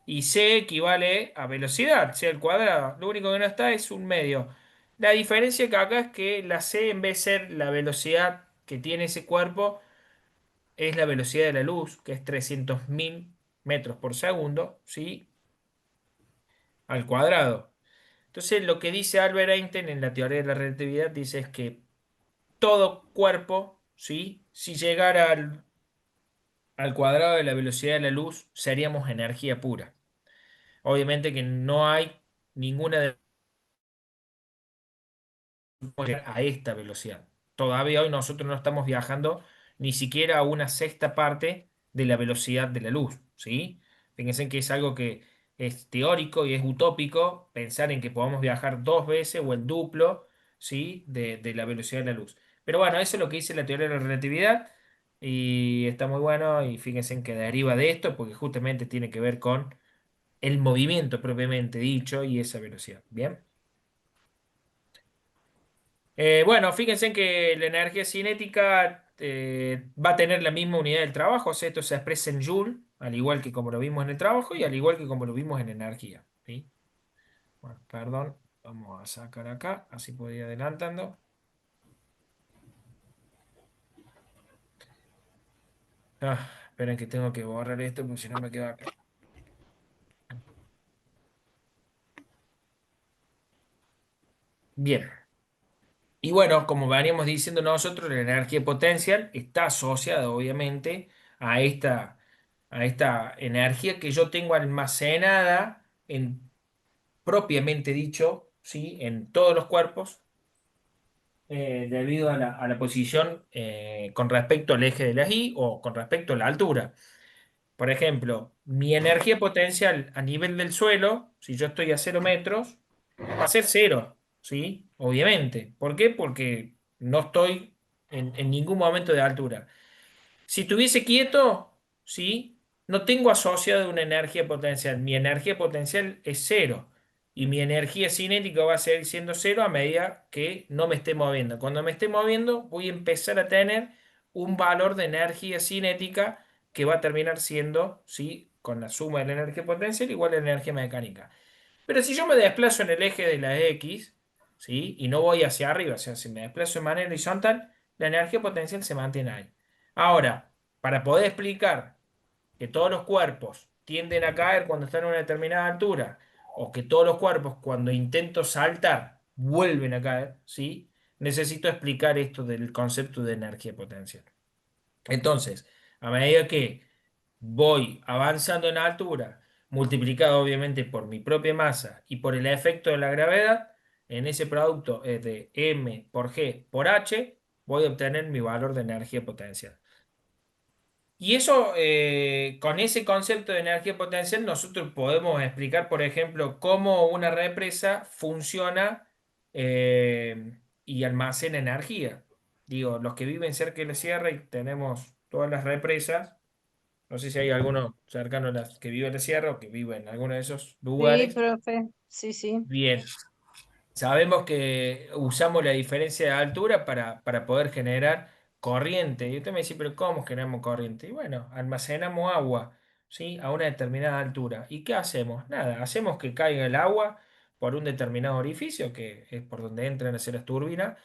y c equivale a velocidad, c al cuadrado. Lo único que no está es un medio. La diferencia que acá es que la c, en vez de ser la velocidad que tiene ese cuerpo, es la velocidad de la luz, que es 300.000 metros por segundo, ¿sí? Al cuadrado. Entonces, lo que dice Albert Einstein en la teoría de la relatividad dice es que todo cuerpo, ¿sí? Si llegara al cuadrado de la velocidad de la luz, seríamos energía pura. Obviamente que no hay ninguna de a esta velocidad. Todavía hoy nosotros no estamos viajando ni siquiera a una sexta parte de la velocidad de la luz, ¿sí? Fíjense que es algo que es teórico y es utópico pensar en que podamos viajar dos veces o el duplo, ¿sí? De la velocidad de la luz. Pero bueno, eso es lo que dice la teoría de la relatividad y está muy bueno y fíjense en que deriva de esto porque justamente tiene que ver con el movimiento propiamente dicho y esa velocidad. ¿Bien? Bueno, fíjense en que la energía cinética va a tener la misma unidad del trabajo, o sea, esto se expresa en Joule, al igual que como lo vimos en el trabajo y al igual que como lo vimos en energía. ¿Sí? Bueno, perdón, vamos a sacar acá, así puedo ir adelantando. Esperen que tengo que borrar esto porque si no me queda acá. Bien. Y bueno, como veníamos diciendo nosotros, la energía potencial está asociada obviamente a esta energía que yo tengo almacenada propiamente dicho, ¿sí? En todos los cuerpos, debido a la posición con respecto al eje de la Y o con respecto a la altura. Por ejemplo, mi energía potencial a nivel del suelo, si yo estoy a 0 metros, va a ser cero, ¿sí? Obviamente. ¿Por qué? Porque no estoy en ningún momento de altura. Si estuviese quieto, ¿sí? No tengo asociado una energía potencial. Mi energía potencial es cero. Y mi energía cinética va a seguir siendo cero a medida que no me esté moviendo. Cuando me esté moviendo, voy a empezar a tener un valor de energía cinética que va a terminar siendo, ¿sí? Con la suma de la energía potencial igual a la energía mecánica. Pero si yo me desplazo en el eje de la X, ¿sí? Y no voy hacia arriba, o sea, si me desplazo de manera horizontal, la energía potencial se mantiene ahí. Ahora, para poder explicar que todos los cuerpos tienden a caer cuando están a una determinada altura, o que todos los cuerpos cuando intento saltar vuelven a caer, ¿sí? Necesito explicar esto del concepto de energía potencial. Entonces, a medida que voy avanzando en altura, multiplicado obviamente por mi propia masa y por el efecto de la gravedad, en ese producto es de m por g por h, voy a obtener mi valor de energía potencial. Y eso, con ese concepto de energía potencial, nosotros podemos explicar, por ejemplo, cómo una represa funciona y almacena energía. Digo, los que viven cerca de la sierra y tenemos todas las represas, no sé si hay alguno cercano a las que vive en la sierra o que vive en alguno de esos Sí, lugares. profe. Sí, sí. Bien, sabemos que usamos la diferencia de altura para poder generar corriente. Y usted me dice, pero ¿cómo generamos corriente? Y bueno, almacenamos agua, ¿sí? A una determinada altura. ¿Y qué hacemos? Nada, hacemos que caiga el agua por un determinado orificio, que es por donde entran a hacer las turbinas,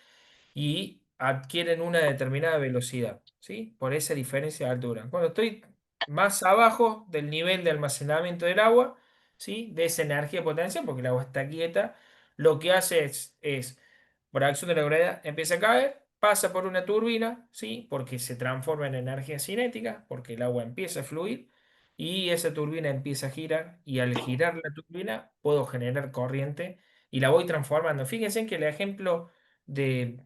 y adquieren una determinada velocidad, ¿sí? Por esa diferencia de altura. Cuando estoy más abajo del nivel de almacenamiento del agua, ¿sí? De esa energía potencial, porque el agua está quieta, lo que hace es por acción de la gravedad, empieza a caer, pasa por una turbina, ¿sí? Porque se transforma en energía cinética, porque el agua empieza a fluir. Y esa turbina empieza a girar y al girar la turbina puedo generar corriente y la voy transformando. Fíjense en que el ejemplo de,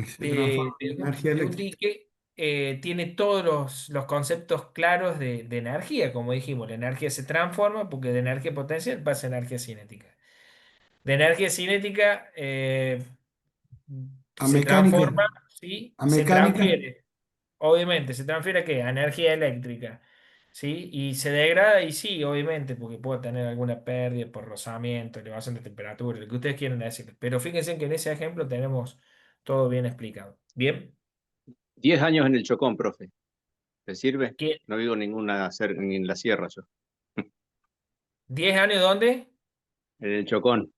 Se transforma en energía de un eléctrica. dique tiene todos los conceptos claros de energía, como dijimos, la energía se transforma porque de energía potencial pasa a energía cinética. De energía cinética A se mecánica. transforma, ¿sí? A Se mecánica. transfiere, obviamente, ¿se transfiere a qué? A energía eléctrica. ¿Sí? Y se degrada y sí, obviamente, porque puede tener alguna pérdida por rozamiento, elevación de temperatura, lo que ustedes quieran decir. Pero fíjense que en ese ejemplo tenemos todo bien explicado. ¿Bien? 10 años en el Chocón, profe. ¿Te sirve? ¿Qué? No vivo ni en la sierra yo. ¿10 años dónde? En el Chocón.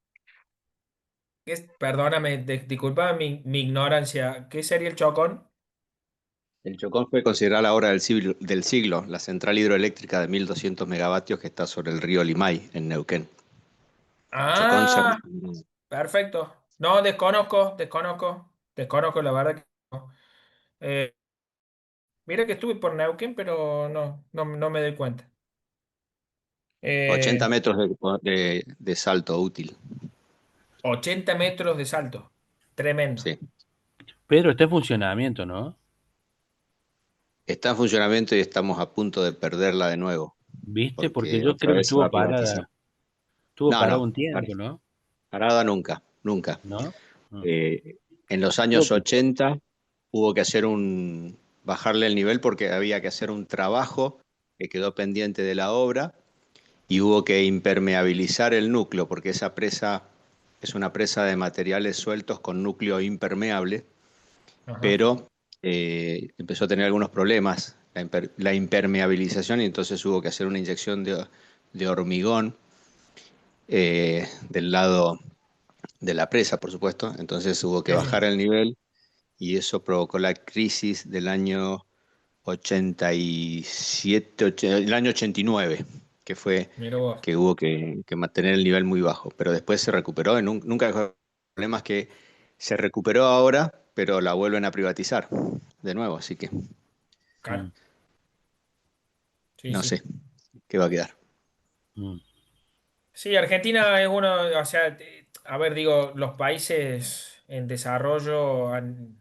Perdóname, disculpa mi ignorancia. ¿Qué sería el Chocón? El Chocón fue considerada la obra del siglo, la central hidroeléctrica de 1.200 megavatios que está sobre el río Limay, en Neuquén. Chocón, Cerro. Ah, perfecto. No, desconozco la verdad que no. Eh, Mira que estuve por Neuquén, pero no me doy cuenta. 80 Eh, metros de salto útil. 80 metros de salto. Tremendo. Sí. Pedro, está en funcionamiento, ¿no? Está en funcionamiento y estamos a punto de perderla de nuevo, ¿Viste? Porque porque yo otra creo que vez se va estuvo a privatizar. parada, estuvo No, parado no, un tiempo, ¿no? parada nunca, nunca. ¿No? Mm. En los años 80 hubo que bajarle el nivel porque había que hacer un trabajo que quedó pendiente de la obra y hubo que impermeabilizar el núcleo porque esa presa es una presa de materiales sueltos con núcleo impermeable, Ajá. pero empezó a tener algunos problemas la impermeabilización y entonces hubo que hacer una inyección de hormigón del lado de la presa, por supuesto. Entonces hubo que bajar Sí, el nivel y eso provocó la crisis del año 87, el año 89, que fue mira vos. que hubo que mantener el nivel muy bajo, pero después se recuperó y nunca dejó de problemas que se recuperó ahora, pero la vuelven a privatizar de nuevo, así que Mm, Claro. Sí, no sí. sé qué va a quedar. mm. Sí, Argentina es uno, o sea, a ver, digo, los países en desarrollo han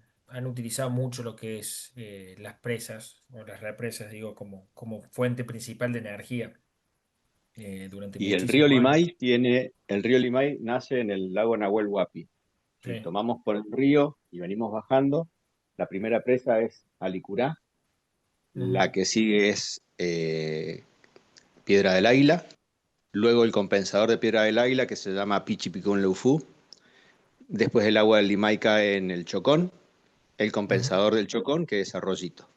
utilizado mucho lo que es las presas o las represas, digo, como fuente principal de energía durante Y el río muchísimos años. Limay el río Limay nace en el lago Nahuel Huapi. Si Sí. tomamos por el río y venimos bajando, la primera presa es Alicurá, Ujú. la que sigue es Piedra del Águila, luego el compensador de Piedra del Águila que se llama Pichipicún Leufú, después el agua del Limay cae en el Chocón, el Ujú. compensador del Chocón que es Arroyito.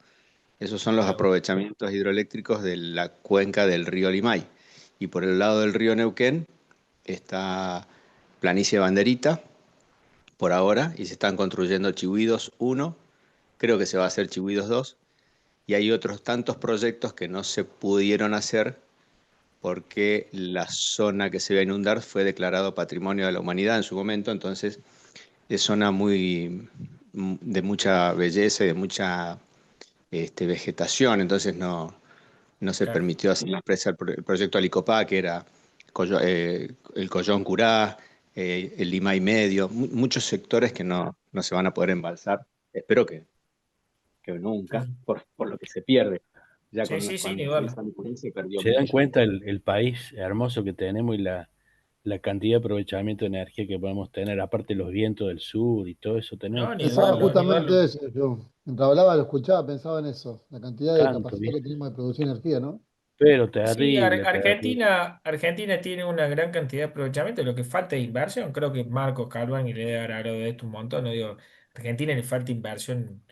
Esos son los Mira vos. aprovechamientos hidroeléctricos de la cuenca del río Limay. Y por el lado del río Neuquén está Planicie Banderita, por ahora, y se están construyendo Chihuidos 1, creo que se va a hacer Chihuidos 2, y hay otros tantos proyectos que no se pudieron hacer porque la zona que se va a inundar fue declarado Patrimonio de la Humanidad en su momento, entonces es zona de mucha belleza y de mucha vegetación, entonces no se Claro. permitió hacer la presa, el proyecto Alicopá, que era el Collón Curá, el Lima y Medio, muchos sectores que no se van a poder embalsar. Espero que nunca, Sí, por lo que se pierde. Ya sí, sí, sí, con ni la duda. presa Licurá se perdió ¿Se dan mucho. cuenta el país hermoso que tenemos y la cantidad de aprovechamiento de energía que podemos tener, aparte los vientos del sur y todo eso? Tenemos No, ni Pensaba dudarlo, ni justamente dudarlo. eso, yo. Mientras hablaba, lo escuchaba, pensaba en eso, la cantidad de tanto, capacidad que ¿viste? tenemos de producir energía, ¿no? Pero Sí, terrible, terrible. Argentina tiene una gran cantidad de aprovechamiento. Lo que falta es inversión. Creo que Marcos Calvani le debe haber hablado de esto un montón. No digo, a Argentina le falta inversión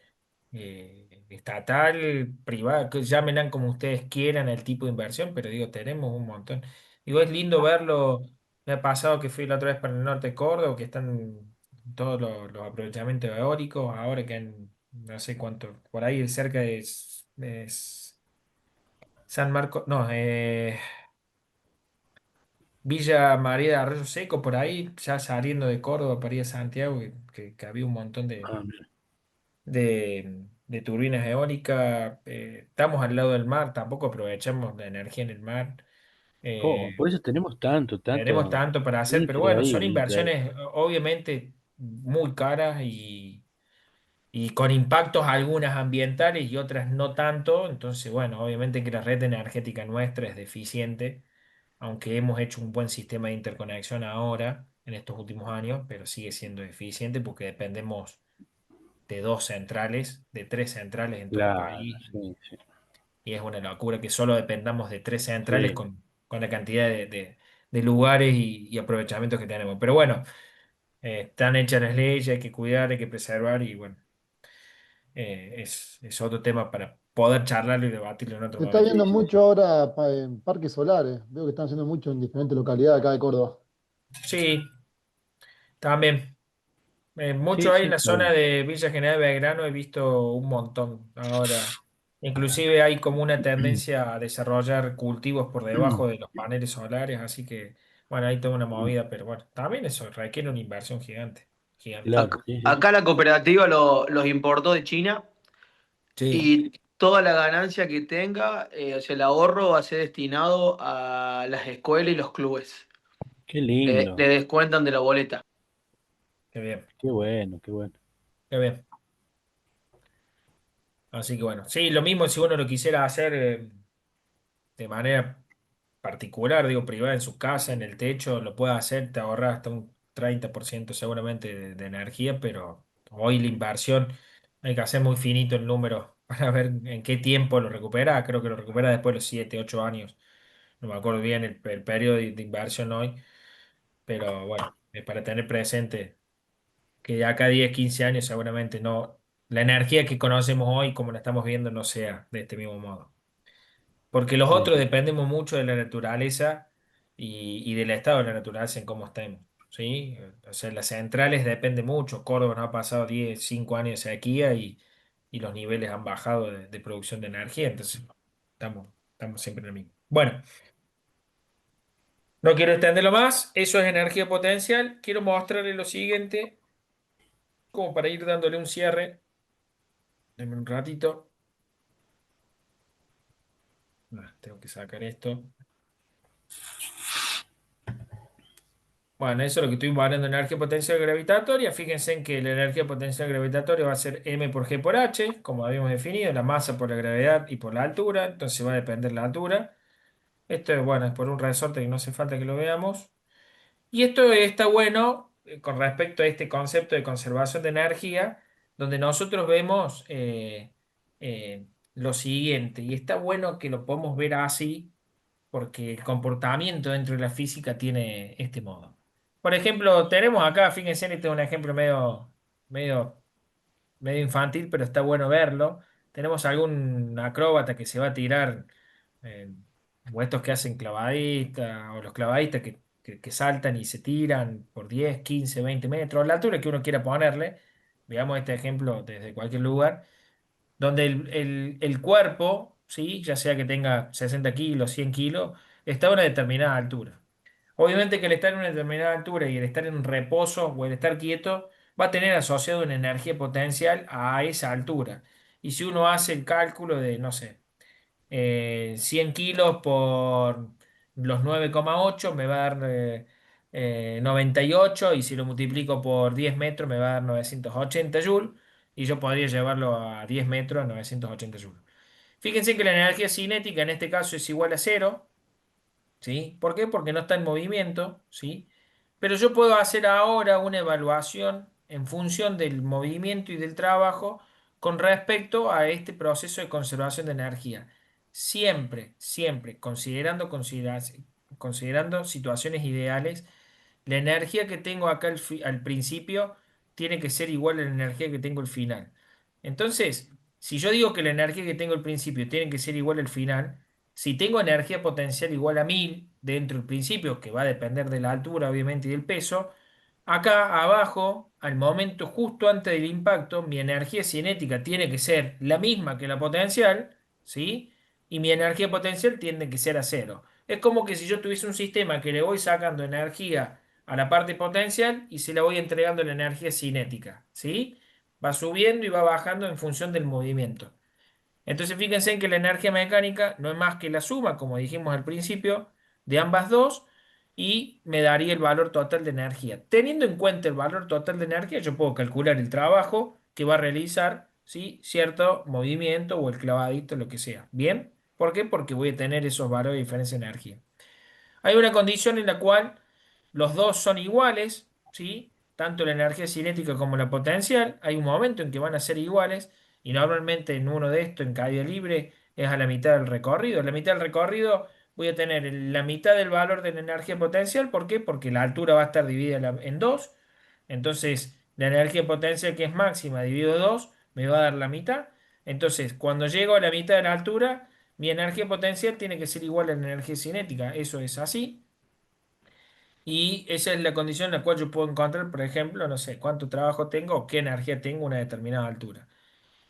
estatal, privada, que llámenla como ustedes quieran el tipo de inversión, pero digo, tenemos un montón. Digo, es lindo verlo. Me ha pasado que fui la otra vez para el norte de Córdoba, que están todos los aprovechamientos eólicos, ahora que han, no sé cuánto, por ahí cerca de San Marcos, no, Villa María de Arroyo Seco, por ahí, ya saliendo de Córdoba para ir a Santiago, que había un montón Ah, mira. de turbinas eólicas. Estamos al lado del mar, tampoco aprovechamos la energía en el mar. Oh, eh, por eso tenemos tanto, Tenemos tanto. tanto para hacer, pero bueno, son Increíble, increíble. inversiones obviamente muy caras y con impactos algunas ambientales y otras no tanto. Entonces, bueno, obviamente que la red energética nuestra es deficiente, aunque hemos hecho un buen sistema de interconexión ahora, en estos últimos años, pero sigue siendo deficiente porque dependemos de dos centrales, de tres centrales en todo el Claro, país. sí, sí. Y es una locura que solo dependamos de tres centrales Sí. con la cantidad de lugares y aprovechamientos que tenemos. Pero bueno, están hechas las leyes, hay que cuidar, hay que preservar y bueno. es otro tema para poder charlarlo y debatirlo en otro Se está momento. viendo mucho ahora en parques solares. Veo que están haciendo mucho en diferentes localidades acá de Córdoba. Sí, también. Mucho Sí, hay en sí, la zona de Villa General Belgrano, he visto un montón ahora. Inclusive hay como una tendencia a desarrollar cultivos por debajo de los paneles solares, así que, bueno, hay toda una movida, pero bueno, también eso requiere una inversión gigante, gigante. claro, sí, sí. Acá la cooperativa los importó de China Sí, y toda la ganancia que tenga, o sea, el ahorro va a ser destinado a las escuelas y los clubes. Qué Le lindo, descuentan de la boleta. qué bien, qué bueno, qué bueno. qué bien. Así que bueno, sí, lo mismo si uno lo quisiera hacer de manera particular, digo, privada en su casa, en el techo, lo puede hacer, te ahorras hasta un 30% seguramente de energía, pero hoy la inversión hay que hacer muy finito el número para ver en qué tiempo lo recupera. Creo que lo recupera después de los 7 8 años. No me acuerdo bien el periodo de inversión hoy, pero bueno, es para tener presente que de acá a 10 15 años seguramente no, la energía que conocemos hoy como la estamos viendo no sea de este mismo modo. Porque los Sí, otros dependemos mucho de la naturaleza y del estado de la naturaleza en cómo estemos, ¿sí? O sea, las centrales depende mucho. Córdoba nos ha pasado 10 5 años de sequía y los niveles han bajado de producción de energía, entonces estamos siempre en el mismo. Bueno, no quiero extenderlo más, eso es energía potencial. Quiero mostrarle lo siguiente, como para ir dándole un cierre. Denme un ratito. Tengo que sacar esto. Bueno, eso es lo que estuvimos hablando de energía potencial gravitatoria. Fíjense en que la energía potencial gravitatoria va a ser m por g por h, como habíamos definido, la masa por la gravedad y por la altura, entonces va a depender la altura. Esto es, bueno, es por un resorte que no hace falta que lo veamos. Y esto está bueno con respecto a este concepto de conservación de energía, donde nosotros vemos lo siguiente, y está bueno que lo podamos ver así porque el comportamiento dentro de la física tiene este modo. Por ejemplo, tenemos acá, fíjense, este es un ejemplo medio, medio infantil, pero está bueno verlo. Tenemos algún acróbata que se va a tirar, eh, o estos que hacen clavadista, o los clavadistas que saltan y se tiran por 10 15 20 metros, la altura que uno quiera ponerle. Veamos este ejemplo desde cualquier lugar donde el cuerpo, ¿sí? Ya sea que tenga 60 kilos, 100 kilos, está a una determinada altura. Obviamente que el estar en una determinada altura y el estar en reposo o el estar quieto va a tener asociado una energía potencial a esa altura. Y si uno hace el cálculo de, no sé, 100 kilos por los 9,8 me va a dar 98 y si lo multiplico por 10 metros me va a dar 980 joules y yo podría llevarlo a 10 metros, 980 joules. Fíjense que la energía cinética en este caso es igual a cero. ¿Sí? ¿Por qué? Porque no está en movimiento, ¿sí? Pero yo puedo hacer ahora una evaluación en función del movimiento y del trabajo con respecto a este proceso de conservación de energía. Siempre, siempre, considerando situaciones ideales, la energía que tengo acá al principio tiene que ser igual a la energía que tengo al final. Entonces, si yo digo que la energía que tengo al principio tiene que ser igual al final, si tengo energía potencial igual a 1000 dentro del principio, que va a depender de la altura obviamente y del peso, acá abajo, al momento justo antes del impacto, mi energía cinética tiene que ser la misma que la potencial, ¿sí? Y mi energía potencial tiene que ser a cero. Es como que si yo tuviese un sistema que le voy sacando energía a la parte potencial y se la voy entregando la energía cinética, ¿sí? Va subiendo y va bajando en función del movimiento. Entonces fíjense en que la energía mecánica no es más que la suma, como dijimos al principio, de ambas dos y me daría el valor total de energía. Teniendo en cuenta el valor total de energía, yo puedo calcular el trabajo que va a realizar, ¿sí? Cierto movimiento o el clavadito, lo que sea. ¿Bien? ¿Por qué? Porque voy a tener esos valores de diferencia de energía. Hay una condición en la cual los dos son iguales, ¿sí? Tanto la energía cinética como la potencial. Hay un momento en que van a ser iguales y normalmente en uno de estos, en caída libre, es a la mitad del recorrido. La mitad del recorrido voy a tener la mitad del valor de la energía potencial. ¿Por qué? Porque la altura va a estar dividida en dos. Entonces, la energía potencial que es máxima dividido 2 me va a dar la mitad. Entonces, cuando llego a la mitad de la altura, mi energía potencial tiene que ser igual a la energía cinética. Eso es así. Y esa es la condición en la cual yo puedo encontrar, por ejemplo, no sé, cuánto trabajo tengo o qué energía tengo a una determinada altura.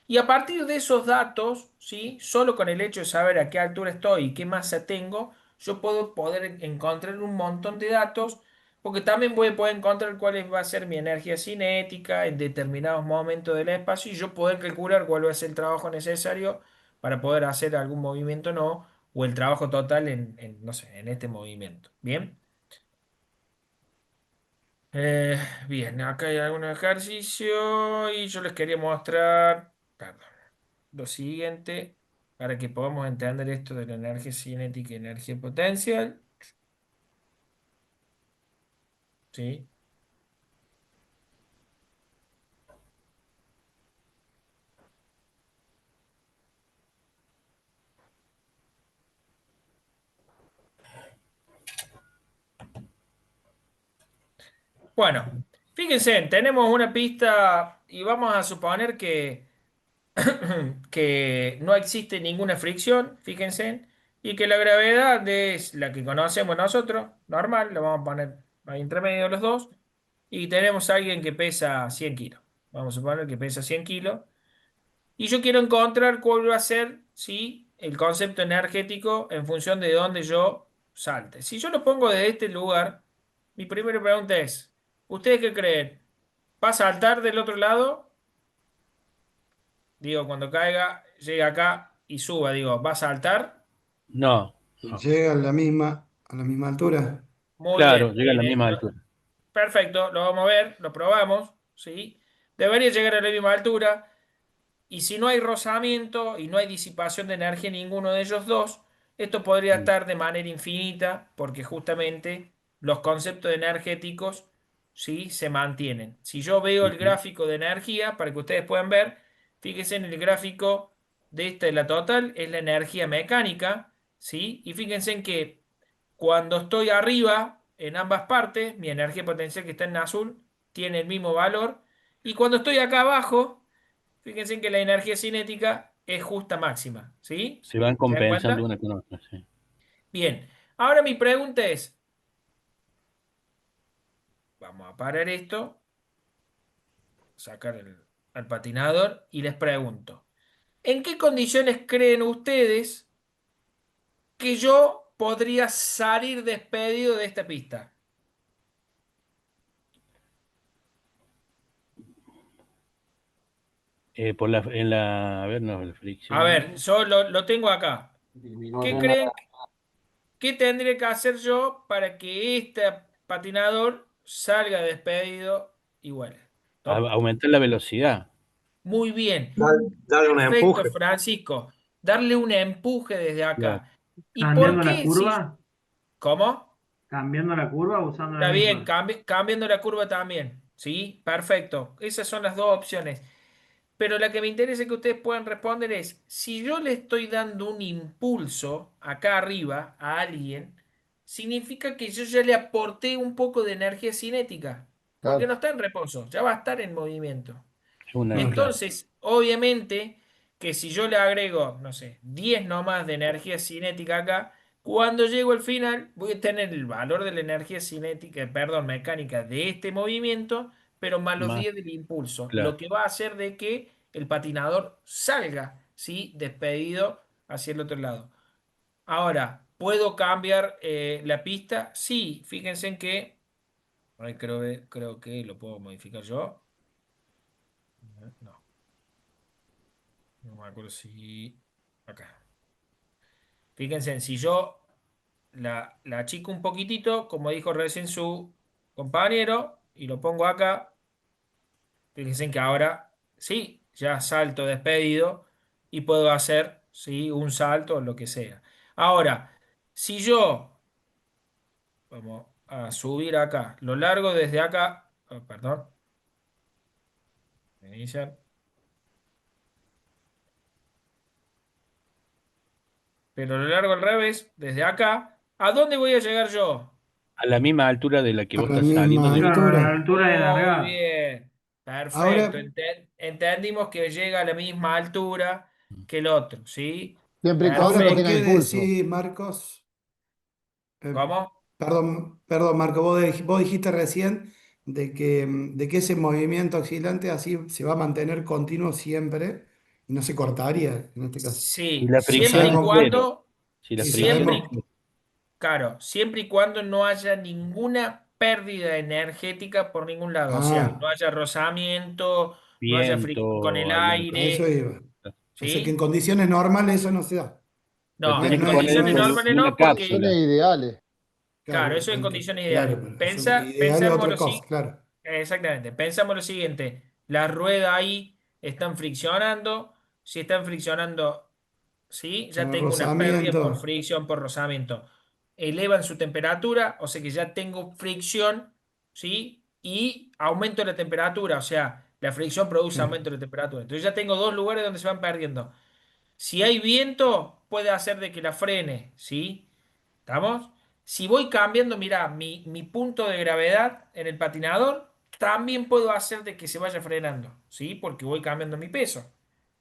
Y a partir de esos datos, ¿sí? Solo con el hecho de saber a qué altura estoy y qué masa tengo, yo puedo poder encontrar un montón de datos, porque también voy a poder encontrar cuál va a ser mi energía cinética en determinados momentos del espacio y yo poder calcular cuál va a ser el trabajo necesario para poder hacer algún movimiento o no, o el trabajo total no sé, en este movimiento. ¿Bien? Eh, bien, acá hay algún ejercicio y yo les quería mostrar, perdón, lo siguiente para que podamos entender esto de la energía cinética y energía potencial. ¿Sí? Bueno, fíjense, tenemos una pista y vamos a suponer que no existe ninguna fricción, fíjense, y que la gravedad es la que conocemos nosotros, normal, lo vamos a poner ahí entre medio de los dos, y tenemos a alguien que pesa 100 kilos. Vamos a suponer que pesa 100 kilos. Y yo quiero encontrar cuál va a ser, ¿sí? El concepto energético en función de dónde yo salte. Si yo lo pongo desde este lugar, mi primera pregunta es, ¿ustedes qué creen? ¿Va a saltar del otro lado? Digo, cuando caiga, llega acá y suba, digo, ¿va a saltar? No, Y no. llega a la misma altura. Muy Claro, bien. llega a la misma altura. Perfecto, lo vamos a ver, lo probamos, ¿sí? Debería llegar a la misma altura. Y si no hay rozamiento y no hay disipación de energía en ninguno de ellos dos, esto podría Mm. estar de manera infinita porque justamente los conceptos energéticos, ¿sí? Se mantienen. Si yo veo el Ujú. gráfico de energía, para que ustedes puedan ver, fíjense en el gráfico de esta de la total, es la energía mecánica, ¿sí? Y fíjense en que cuando estoy arriba, en ambas partes, mi energía potencial que está en azul tiene el mismo valor. Y cuando estoy acá abajo, fíjense en que la energía cinética es justa máxima, ¿sí? Se van ¿Se dan compensando cuenta? una con otra, sí. Bien, ahora mi pregunta es, vamos a parar esto, sacar al patinador y les pregunto, ¿en qué condiciones creen ustedes que yo podría salir despedido de esta pista? A ver, no, la A ver, fricción. yo lo tengo acá. ¿Qué creen que tendré que hacer yo para que este patinador salga despedido igual? Aumentar la velocidad. Muy bien. Darle un Perfecto, empuje. Francisco. Darle un empuje desde Claro. acá. ¿Y por Cambiando la qué? Si, curva, ¿cómo? cambiando la curva o usando la Está bien, misma. cambiando la curva también. ¿Sí? Perfecto. Esas son las dos opciones. Pero la que me interesa que ustedes puedan responder es, si yo le estoy dando un impulso acá arriba a alguien, significa que yo ya le aporté un poco de energía cinética, porque no Claro. está en reposo, ya va a estar en movimiento. Es una, Mm. claro. Entonces, obviamente que si yo le agrego, no sé, 10 nomás de energía cinética acá, cuando llego al final voy a tener el valor de la energía cinética, perdón, mecánica de este movimiento, pero más los Más, 10 del impulso, lo claro. que va a hacer de que el patinador salga, ¿sí? Despedido hacia el otro lado. Ahora, ¿puedo cambiar la pista? Sí, fíjense en que, ay, creo que lo puedo modificar yo. No. No me acuerdo si. Acá. Fíjense, si yo la achico un poquitito, como dijo recién su compañero, y lo pongo acá, fíjense que ahora sí, ya salto despedido y puedo hacer sí, un salto o lo que sea. Ahora, si yo, vamos a subir acá, lo largo desde acá, perdón, iniciar, pero lo largo al revés, desde acá, ¿a dónde voy a llegar yo? A la misma altura de la que A vos la estás saliendo misma de. Claro, a la altura. altura de Muy largada. bien. Perfecto. Ahora, Entendimos que llega a la misma altura que el otro, ¿sí? Siempre y cuando ahora, no ¿por Perfecto. tenga qué impulso. decís, Marcos? Eh, ¿Cómo? perdón, Marco, vos dijiste recién de que ese movimiento oscilante así se va a mantener continuo siempre y no se cortaría en este caso. Si Sí, la Y siempre fricción y es sabemos, cero, cuando, si la y fricción es siempre, sabemos, cero, claro, siempre y cuando no haya ninguna pérdida energética por ningún lado, o sea, ah, no haya rozamiento, no haya fricción con el viento, alguna a cosa. eso aire, iba. O sea que en ¿sí? condiciones normales eso no se da. Pero No, No es, tenés en que no es, poner no condiciones dentro es, normales de una no, porque, Condiciones cápsula. ideales. claro, claro, eso en condiciones ideales. claro, pero eso ideal es Pensamos otra lo cosa, siguiente. claro. Exactamente. Pensamos lo siguiente. Las ruedas ahí están friccionando. Si están friccionando, ¿sí? Ya Con el tengo una pérdida por rozamiento, fricción, por rozamiento. Elevan su temperatura, o sea que ya tengo fricción, ¿sí? Y aumento la temperatura, o sea, la fricción produce claro, aumento de temperatura. Entonces ya tengo dos lugares donde se van perdiendo. Si hay viento, puede hacer de que la frene, ¿sí? ¿Estamos? Si voy cambiando, mira, mi punto de gravedad en el patinador, también puedo hacer de que se vaya frenando, ¿sí? Porque voy cambiando mi peso,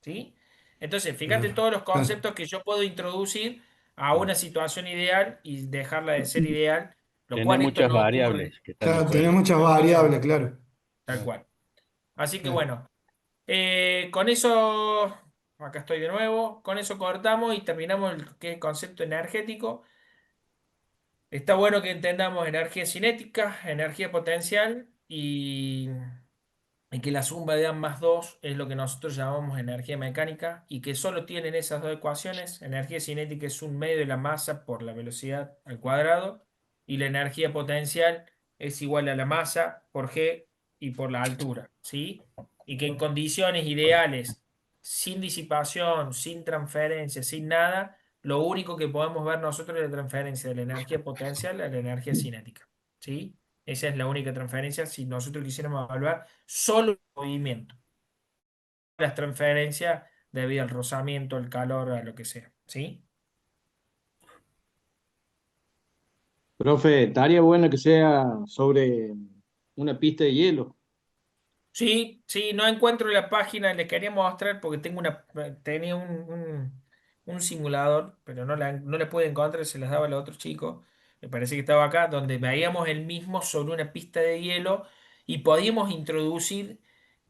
¿sí? Entonces, fíjate claro, todos los claro. conceptos que yo puedo introducir a una situación ideal y dejarla de ser ideal, lo Tenés cual esto muchas no ocurre variables que están en Claro, juego. tenés sí, muchas muchas variables, veces, claro, tal cual. Así que claro. bueno, con eso, acá estoy de nuevo, con eso cortamos y terminamos el que es concepto energético. Está bueno que entendamos energía cinética, energía potencial y que la suma de ambas dos es lo que nosotros llamamos energía mecánica y que solo tienen esas dos ecuaciones. Energía cinética es un medio de la masa por la velocidad al cuadrado y la energía potencial es igual a la masa por g y por la altura, ¿sí? Y que en condiciones ideales, sin disipación, sin transferencia, sin nada, lo único que podemos ver nosotros es la transferencia de la energía potencial a la energía cinética, ¿sí? Esa es la única transferencia si nosotros quisiéramos evaluar solo el movimiento. Las transferencias debido al rozamiento, al calor, a lo que sea. ¿Sí? Profe, estaría bueno que sea sobre una pista de hielo. Sí, sí, no encuentro la página, les quería mostrar porque tenía un simulador, pero no la pude encontrar, se las daba al otro chico, me parece que estaba acá, donde veíamos el mismo sobre una pista de hielo y podíamos introducir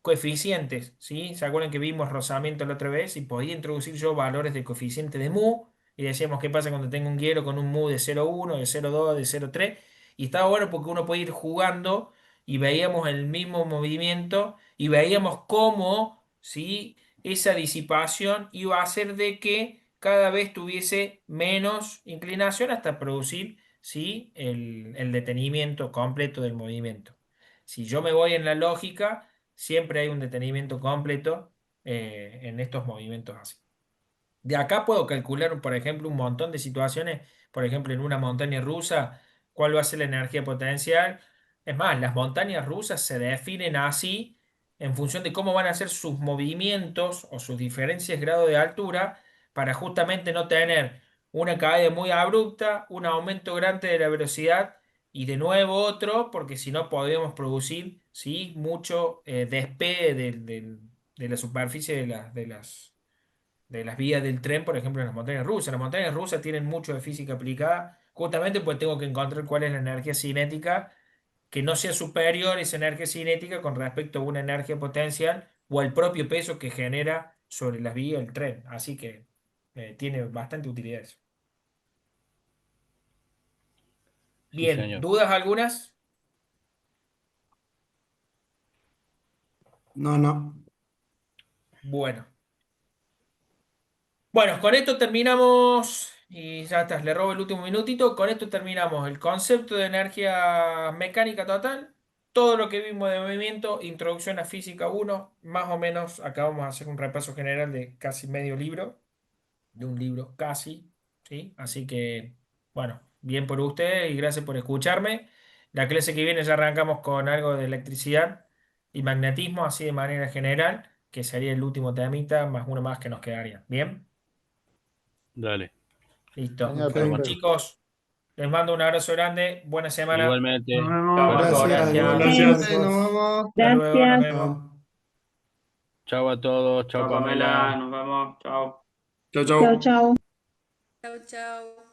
coeficientes, ¿sí? ¿Se acuerdan que vimos rozamiento la otra vez? Y podía introducir yo valores de coeficiente de mu y decíamos qué pasa cuando tengo un hielo con un mu de 0,1, de 0,2, de 0,3 y estaba bueno porque uno puede ir jugando y veíamos el mismo movimiento y veíamos cómo, ¿sí? Esa disipación iba a hacer de que cada vez tuviese menos inclinación hasta producir, ¿sí? El detenimiento completo del movimiento. Si yo me voy en la lógica, siempre hay un detenimiento completo en estos movimientos así. De acá puedo calcular, por ejemplo, un montón de situaciones, por ejemplo, en una montaña rusa, cuál va a ser la energía potencial. Es más, las montañas rusas se definen así en función de cómo van a ser sus movimientos o sus diferencias de grado de altura para justamente no tener una caída muy abrupta, un aumento grande de la velocidad y de nuevo otro, porque si no podríamos producir, ¿sí? Mucho despegue de la superficie de las vías del tren, por ejemplo, en las montañas rusas. Las montañas rusas tienen mucho de física aplicada, justamente pues tengo que encontrar cuál es la energía cinética, que no sea superior esa energía cinética con respecto a una energía potencial o al propio peso que genera sobre las vías del tren. Así que tiene bastante utilidad eso. Sí, Bien, señor. ¿dudas algunas? No, no. Bueno. Bueno, con esto terminamos, y ya está, le robo el último minutito, con esto terminamos el concepto de energía mecánica total, todo lo que vimos de movimiento, introducción a física 1, más o menos, acá vamos a hacer un repaso general de casi medio libro, de un libro casi, ¿sí? Así que, bueno, bien por ustedes y gracias por escucharme. La clase que viene ya arrancamos con algo de electricidad y magnetismo, así de manera general, que sería el último temita, más uno más que nos quedaría. ¿Bien? Dale. Listo. Genial, Ok. Bueno, profe. chicos, les mando un abrazo grande. Buena semana. Nos Igualmente. vemos. Chau, Chao, chau. chicos. Gracias, Gracias. igualmente, Nos Marcos. vemos. Hasta luego. Nos Gracias. vemos. Chao. Chau a todos, chau Chao, Pamela, Pamela. nos vemos. Chao. Chau, Chau, chau. chau. Chau, chau.